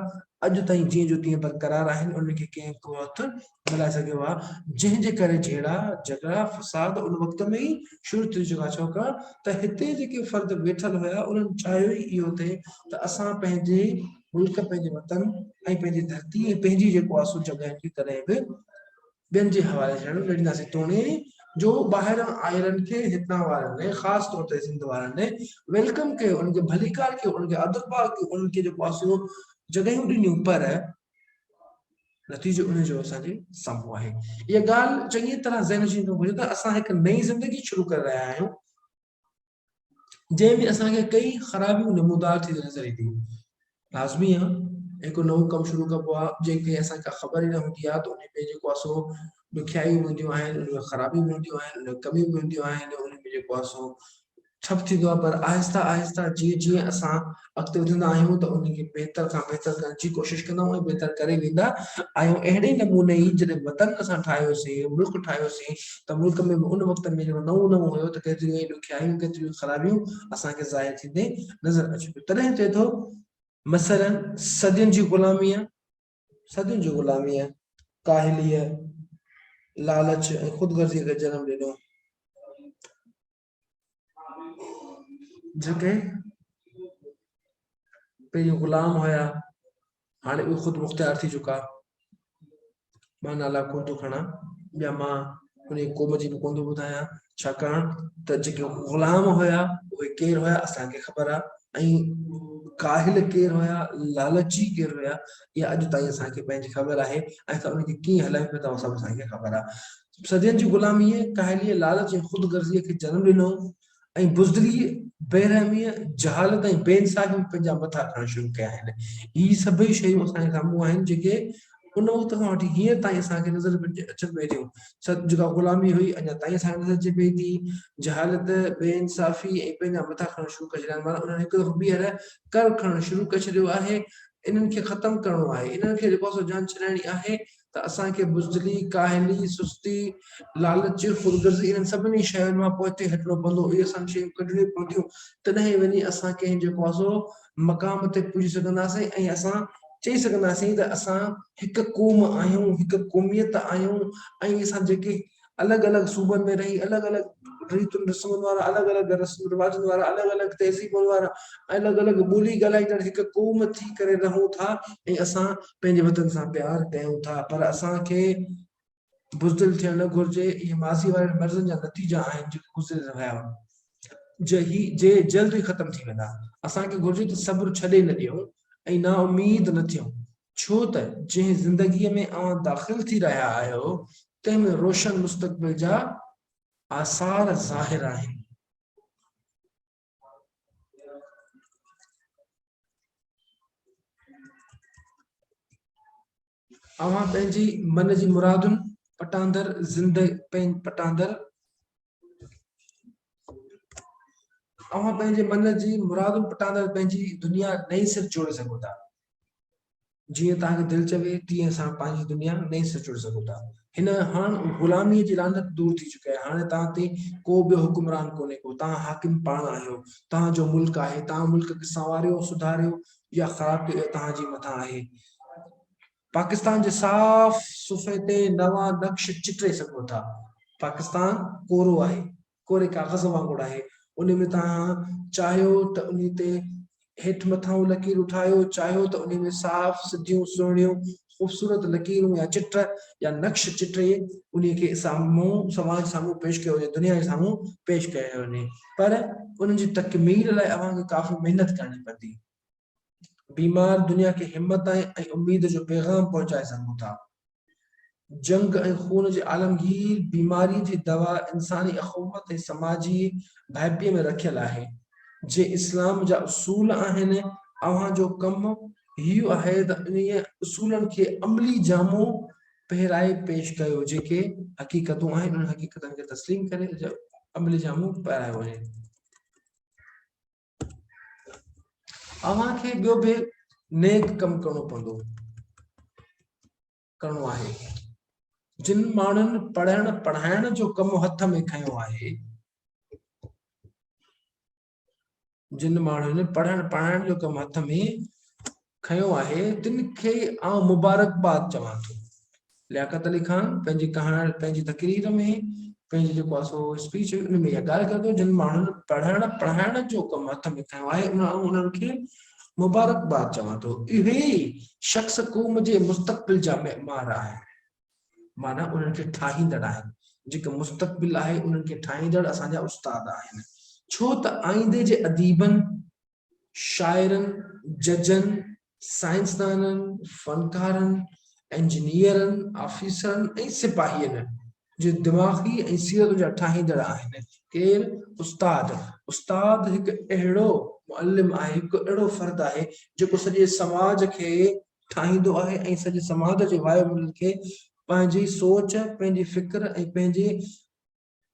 [SPEAKER 1] अॼु ताईं जीअं जो तीअं बरक़रार आहिनि। उनखे कंहिं को हथु मिलाए सघियो आहे, जंहिंजे करे जहिड़ा झगड़ा फसाद उन वक़्त में ई शुरू थी चुका। छाकाणि त हिते जेके फ़र्द वेठल हुया उन्हनि चाहियो ई इहो थिए त असां पंहिंजे मुल्क, पंहिंजे वतन ऐं पंहिंजी धरती ऐं पंहिंजी जेको आहे सो जॻहि खे कॾहिं बि ॿियनि जे हवाले थियण न ॾींदासीं। तोणे जो ॿाहिरां आयलनि खे हितां वारनि ने ख़ासि तौर ते सिंध वारनि ने वेलकम कयो, उनखे भलीकार कयो, उनखे अदबपार कयो, उन्हनि खे जेको आहे सो जॻहियूं ॾिनियूं, पर नतीजो उनजो असांजे साम्हूं आहे। इहा ॻाल्हि चङी तरह ज़हनशीन करणु घुरिजे त असां हिकु नई ज़िंदगी शुरू करे रहिया आहियूं जंहिंमें असांखे कई ख़राबियूं नमूदार थींदी नज़र ईंदियूं। लाज़मी आहे हिकु नओं कमु शुरू कबो आहे जंहिंखे असांखे ख़बर ई न हूंदी आहे त उन में जेको आहे सो ॾुखियायूं हूंदियूं आहिनि, उनमें ख़राबियूं बि हूंदियूं आहिनि, उनमें कमियूं बि हूंदियूं आहिनि, उनमें जेको आहे सो ठप थींदो आहे। पर आहिस्ता आहिस्ता जीअं जीअं असां अॻिते वधंदा आहियूं त उनखे बहितर खां बहितर करण जी कोशिशि कंदा आहियूं ऐं बहितर करे वेंदा आहियूं। अहिड़े नमूने ई जॾहिं वतन असां ठाहियोसीं, मुल्क ठाहियोसीं, त मुल्क में उन वक़्त में जेको नओं नओं हुयो त केतिरियूं ॾुखियायूं, केतिरियूं ख़राबियूं असांखे ज़ाहिर थींदे नज़र अचे पियो। तॾहिं चए थो मसलन सदियुनि जी ग़ुलामी आहे, सदियुनि जी ग़ुलामी आहे, काहिलीअ, लालच ऐं ख़ुदगर्ज़ीअ खे जनम ॾिनो। जेके पहिरियों ग़ुलाम हुया हाणे उहे ख़ुदि मुख़्तियार थी चुका। मां नाला कोन थो खणां, ॿिया मां उन क़ौम जी बि कोन थो ॿुधायां, छाकाणि त जेके ग़ुलाम हुया उहे केरु हुया असांखे ख़बर आहे, ऐं काहिल केरु हुया, लालची केरु हुया, इहा अॼु ताईं असांखे पंहिंजी ख़बर आहे ऐं असां उनखे कीअं हलायूं पिया था उहो सभु असांखे ख़बर आहे। सदियुनि जी ग़ुलामीअ, काहिलीअ, लालच ऐं ख़ुदगर्ज़ीअ खे जनम ॾिनो ऐं बुज़दिली, बेरहमीअ, जहालत ऐं बेइंसाफ़ी पंहिंजा मथां खणणु शुरू कया आहिनि। ही सभई शयूं असांजे साम्हूं आहिनि जेके उन वक़्त खां वठी हींअर ताईं असांखे नज़र अचनि पई थियूं। जेका ग़ुलामी हुई अञा ताईं असांखे नज़र अचे पई थी। जहालत, बेइंसाफ़ी ऐं पंहिंजा मथां खणणु शुरू करे छॾिया, माना उन्हनि हिकु दफ़ो ॿीहर कर खणणु शुरू करे छॾियो आहे। इन्हनि खे ख़तमु करिणो आहे, इन्हनि खे जेको आहे जान छॾाइणी आहे त असांखे बुज़दिली, काहिली, सुस्ती, लालच, ख़ुदगर्ज़ी इन्हनि सभिनी शयुनि मां पोइते हटिणो पवंदो। इहे असांखे शयूं कढणियूं पवंदियूं, तॾहिं वञी असां कंहिं जेको आहे सो मक़ाम ते पुॼी सघंदासीं ऐं असां चई सघंदासीं त असां हिकु क़ौम आहियूं, हिकु क़ौमियत आहियूं ऐं असां जेके अलॻि अलॻि सूबनि में रही, अलॻि अलॻि रीतियुनि रस्मुनि वारा, अलॻि अलॻि रस्म रिवाजनि वारा, अलॻि अलॻि तहज़ीबुनि वारा, अलॻि अलॻि ॿोली ॻाल्हाईंदड़ हिकु क़ौम थी करे रहूं था ऐं असां पंहिंजे वतन सां प्यारु कयूं था। पर असांखे बुज़दिल थियणु न घुरिजे। इहे माज़ी वारे मर्ज़नि जा नतीजा आहिनि जेके गुज़िरे रहिया जे जल्द ई ख़तम थी वेंदा। असांखे घुरिजे त सब्र छॾे न ॾियूं ऐं ना उमीद न थियूं, छो त जंहिं ज़िंदगीअ में अव्हां दाख़िल थी रहिया आहियो तंहिं में रोशन मुस्तक़बिल जा आसार ज़ाहिर आहिनि। अव्हां पंहिंजी मन जी मुरादुनि पटांदड़ अव्हां पंहिंजे मन जी मुरादुनि पटांदड़ पंहिंजी दुनिया नई सिर जोड़े सघो था। जीअं तव्हांखे दिलि चवे तीअं असां पंहिंजी दुनिया नई सिर जोड़े सघूं था। हिन हाणे ग़ुलामीअ जी लानत दूर थी चुकी आहे। हाणे तव्हां ते को ॿियो हुकुमरान कोन्हे को, तव्हां हाकिम पाण आहियो। तव्हांजो मुल्क आहे, तव्हां मुल्क खे संवारियो सुधारियो या ख़राब कयो तव्हांजे मथां आहे। पाकिस्तान जे साफ़ सुफ़े ते नवां नक्श चिटे सघो था। पाकिस्तान कोरो आहे, कोरे कागज़ वांगुरु आहे। उन में तव्हां चाहियो त उन ते हेठि मथां लकीरूं ठाहियो, चाहियो त उन में साफ़ सिधियूं सुहिणियूं ख़ूबसूरत लकीरूं या चिट या नक्श चिटे उन खे साम्हूं समाज साम्हूं पेश कयो वञे, दुनिया जे साम्हूं पेश कयो वञे। पर उन जी तकमील लाइ अव्हांखे काफ़ी महिनत करणी पवंदी। बीमार दुनिया खे हिम्मत ऐं उम्मीद जो पैगाम पहुचाए सघूं था। जंग ऐं खून जे आलमगीर बीमारी जी दवा इंसानी अख़ुवत ऐं समाजी भाइपीअ में रखियल आहे। जे इस्लाम जा उसूल आहिनि, अव्हां जो कमु इहो आहे त इन उसूलनि खे अमली जामो पहिराए पेश कयो। जेके हक़ीक़तूं आहिनि उन हक़ीक़तनि खे तस्लीम करे अमली जामो पहिरायो वञे। अव्हांखे ॿियो बि नेक कमु करणो आहे। जिन माण्हुनि पढ़ण पढ़ाइण जो कमु हथ में खयो आहे, जिन माण्हुनि पढ़ण पढ़ाइण जो कमु हथ में खयो आहे, तिन खे आउं मुबारकबाद चवां थो। लियाकत अली खान पंहिंजी कहाणी पंहिंजी तकरीर में पंहिंजी जेको आहे सो स्पीच उन में इहा ॻाल्हि करे थो, जिन माण्हुनि पढ़ण पढ़ाइण जो कमु हथ में खयो आहे उन्हनि खे मुबारकबाद चवां थो। इहे शख़्स क़ौम जे मुस्तक़बिल जा मेमार आहे, माना उन्हनि खे ठाहींदड़ आहिनि। जेके मुस्तक़बिल आहे उन्हनि खे ठाहींदड़ असांजा उस्ताद आहिनि। छो त आईंदे जे अदीबनि, शाइरनि, जजनि, साइंसदाननि, फनकारनि, इंजीनियरनि, ऑफिसरनि ऐं सिपाहियनि जे दिमाग़ी ऐं सीरत जा ठाहींदड़ आहिनि। केरु? उस्ताद। उस्ताद हिकु अहिड़ो मुअल्लिम आहे, हिकु अहिड़ो फ़र्द आहे जेको सॼे समाज खे ठाहींदो आहे ऐं सॼे समाज जे वायुमंडल खे पंहिंजी सोच, पंहिंजी फ़िक्र ऐं पंहिंजे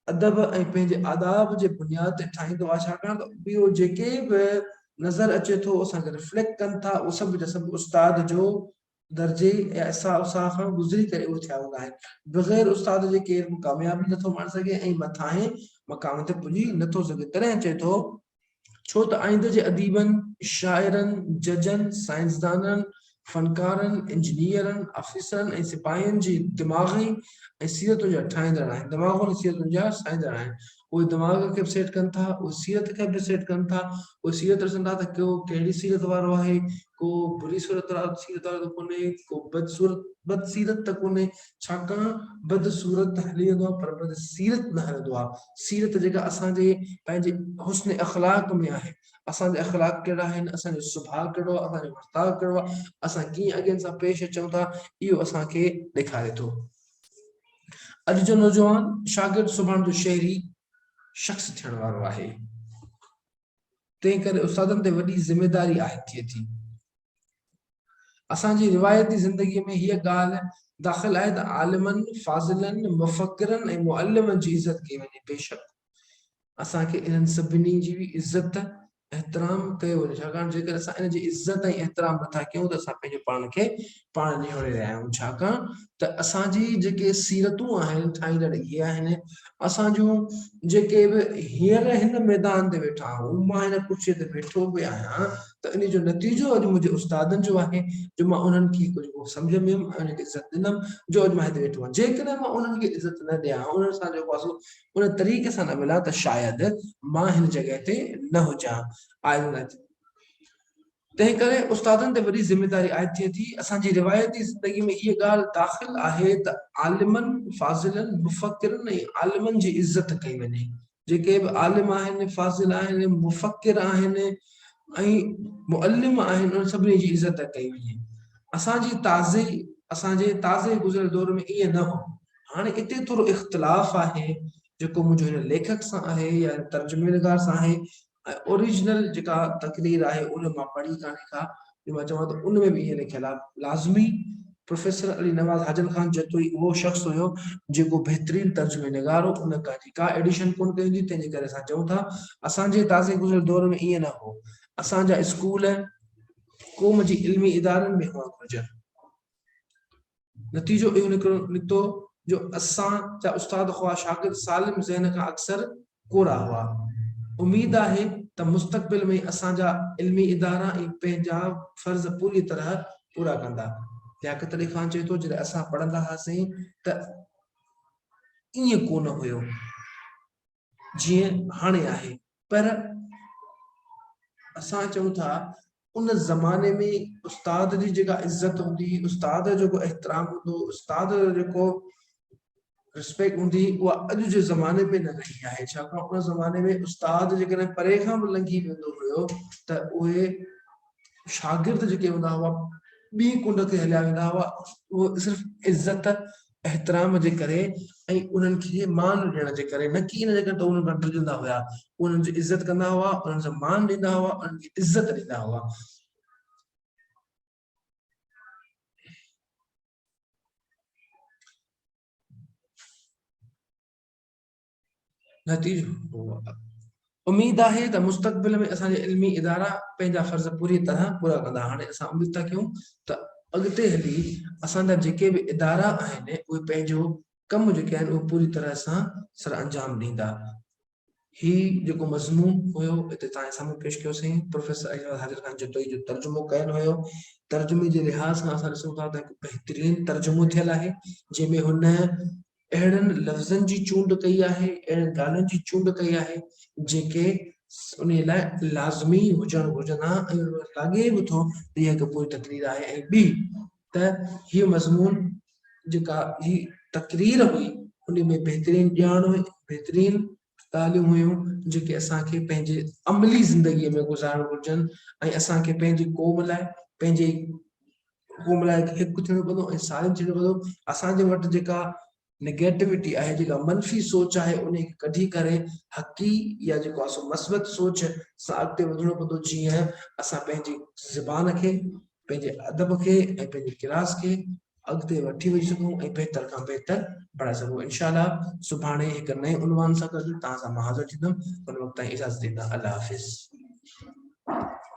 [SPEAKER 1] अदब ऐं पंहिंजे आदाब जे बुनियाद ते ठाहींदो आहे। छाकाणि त ॿियो जेके बि नज़र अचे थो असांखे रिफ्लेक्ट कनि था उहे सभु जा सभु उस्ताद जो दर्जे या असां खां गुज़री करे उहे थिया हूंदा आहिनि। बग़ैर उस्ताद जे केरु कामयाबी नथो माणे सघे ऐं मथां मक़ाम ते पुॼी नथो सघे। तॾहिं चए थो छो त आईंदे जे अदीबनि, शाइरनि, जजनि, साइंसदाननि, फनकारनि, इंजीनियरनि, ऑफिसरनि ऐं सिपाहियुनि जी दिमाग़ी ऐं सीरत जा ठाहींदड़ आहिनि। दिमाग़ ऐं सीरत जा ठाहींदड़ आहिनि। उहे दिमाग़ खे बि सेट कनि था, उहे सीरत खे बि सेट कनि था। उहे सीरत ॾिसनि था त कहिड़ी सीरत वारो आहे, को बुरी सीरत वारो कोन्हे, को बदसीरत त कोन्हे। छाकाणि बदसूरत हली वेंदो आहे पर बदसीरत न हलंदो आहे। सीरत जेका असांजे पंहिंजे हुस्न अख़लाक में आहे, असांजा अख़लाक कहिड़ा आहिनि, असांजो सुभाउ कहिड़ो आहे, असांजो वर्ताव कहिड़ो आहे, असां कीअं अॻियनि सां पेश अचूं था, इहो असांखे ॾेखारे थो। अॼु जो नौजवान शागिर्द सुभाणे जो शहरी शख़्स थियण वारो आहे। तंहिं करे उस्तादनि ते वॾी ज़िमेदारी आहे थिए थी। असांजी रिवायती ज़िंदगीअ में हीअ ॻाल्हि दाख़िल आहे त आलिमनि, फाज़िलनि, मुफ़क्किरनि ऐं मुअल्लिमनि जी इज़त कई वञे। बेशक असांखे इन्हनि सभिनी जी बि इज़त एहतराम कयो वञे। छाकाणि जेकर असां इन जी इज़त ऐं एहतराम नथा कयूं त असां पंहिंजे पाण खे पाण निहोरे रहिया आहियूं। छाकाणि त असांजी जेके सीरतूं आहिनि ठाहींदड़ इहे आहिनि। असां जूं जेके बि हींअर हिन मैदान ते वेठा आहियूं, मां हिन कुर्सीअ ते वेठो बि आहियां, त इन जो नतीजो अॼु मुंहिंजे उस्तादनि जो आहे जो मां उन्हनि खे कुझु सम्झ में उनखे इज़त ॾिनमि जो अॼु मां हिते वेठो आहियां। जेकॾहिं मां उन्हनि खे इज़त न ॾियां, उन्हनि सां जेको आहे उन तरीक़े सां न मिलां त शायदि मां हिन जॻह ते न हुजां। तंहिं करे उस्तादनि ते वॾी ज़िमेदारी आयद थिए थी। असांजी रिवायती ज़िंदगी में इहा ॻाल्हि दाख़िल आहे त आलिमनि फाज़िलनि मुफ़क्किरनि ऐं आलिमनि जी इज़त कई वञे। जेके बि आलिम आहिनि फाज़िल आहिनि मुफ़क्किर आहिनि ऐं मुअल्लिम आहिनि उन सभिनी जी इज़त कई वञे। असांजे ताज़े गुज़िरियल दौर में ईअं न हो। हाणे इते थोरो इख़्तिलाफ़ आहे जेको मुंहिंजो हिन लेखक सां आहे या तर्जुमेनगार सां आहे। ओरिजिनल जेका तकरीर आहे उन मां पढ़ी कान्हे का, मां चवां त उन में बि ईअं लिखियल आहे। लाज़मी प्रोफेसर अली नवाज़ हाजन खान जतोई उहो शख़्स हुयो जेको बहितरीन तर्जुमेनगार हो। उन का एडिशन कोन कई हुई, तंहिंजे करे असां चऊं था असांजे ताज़े गुज़िरियल दौर में ईअं न हो। असांजा स्कूल क़ौम जी इल्मी इदारनि में हुअणु घुरिजनि। नतीजो इहो निकितो जो असांजा उस्ताद हुआ शागिर्द सालिम ज़हन खां अक्सर कोरा हुआ। उम्मीद आहे त मुस्तक़बिल में असांजा इल्मी इदारा ऐं पंहिंजा फर्ज़ पूरी तरह पूरा कंदा। लियाकत अली खान चए थो जॾहिं असां पढ़ंदा हुआसीं त ईअं कोन हुयो जीअं हाणे आहे, पर असां चऊं था उन ज़माने में उस्ताद जी जेका इज़त हूंदी, उस्ताद जो जेको एहतराम हूंदो, उस्ताद जो जेको रिस्पेक्ट हूंदी, उहा अॼु जे ज़माने में न रही आहे। छाकाणि उन ज़माने में उस्ताद जेकॾहिं परे खां बि लंघी वेंदो हुयो त उहे शागिर्द जेके हूंदा हुआ ॿी कुंड ते हलिया वेंदा हुआ। उहो सिर्फ़ु इज़त एहतराम जे करे ऐं उन्हनि खे मान ॾियण जे करे, न की इन जे करे त उन्हनि खां डिॼंदा हुआ। उन्हनि जी इज़त कंदा हुआ, उन्हनि जो मान ॾींदा हुआ, उन्हनि खे इज़त ॾींदा हुआ। नतीजो उम्मीद आहे त मुस्तक़बिल में असांजे इल्मी इदारा पंहिंजा फर्ज़ पूरी तरह पूरा कंदा। हाणे असां उम्मीद था कयूं त अॻिते हली असांजा जेके बि इदारा आहिनि उहे पंहिंजो कम जेके आहिनि उहे पूरी तरह सां सर अंजाम ॾींदा। ही जेको मज़मून हुयो हिते तव्हांजे साम्हूं पेश कयोसीं। प्रोफेसर अली हाजिर खान जतोई जो तर्जुमो कयल हुयो। तर्जुमे जे लिहाज़ खां असां ॾिसूं था त हिकु बहितरीन तर्जुमो थियल आहे जंहिंमें हुन अहिड़नि लफ़्ज़नि जी चूंड कई आहे, अहिड़नि ॻाल्हियुनि जी चूंड कई आहे जेके उन लाइ लाज़मी हुजणु घुरिजंदा ऐं लॻे बि थो त इहा हिकु पूरी तकरीर आहे। ऐं ॿी त हीअ मज़मून जेका ही तकरीर हुई उन में बहितरीन ॼाण हुई, बहितरीन ॻाल्हियूं हुयूं जेके असांखे पंहिंजे अमली ज़िंदगीअ में गुज़ारणु घुरिजनि ऐं असांखे पंहिंजी क़ौम लाइ पंहिंजे क़ौम लाइ हिकु थियणो पवंदो ऐं सारिन थियणो पवंदो। असांजे वटि जेका नेगेटिविटी आहे, जेका मनफ़ी सोच आहे, उन खे कढी करे हक़ी या जेको आहे सो मस्बत सोच सां अॻिते वधिणो पवंदो। जीअं असां पंहिंजी ज़बान खे, पंहिंजे अदब खे ऐं पंहिंजे किरास खे अॻिते वठी वञी सघूं ऐं बहितर खां बहितर पढ़ाए सघूं। इंशाअल्लाह सुभाणे हिकु नए उनवान सां गॾु तव्हां सां मां हाज़िर थींदुमि। उन वक़्तु ताईं इजाज़त ॾींदा। अल्लाह हाफ़िज़।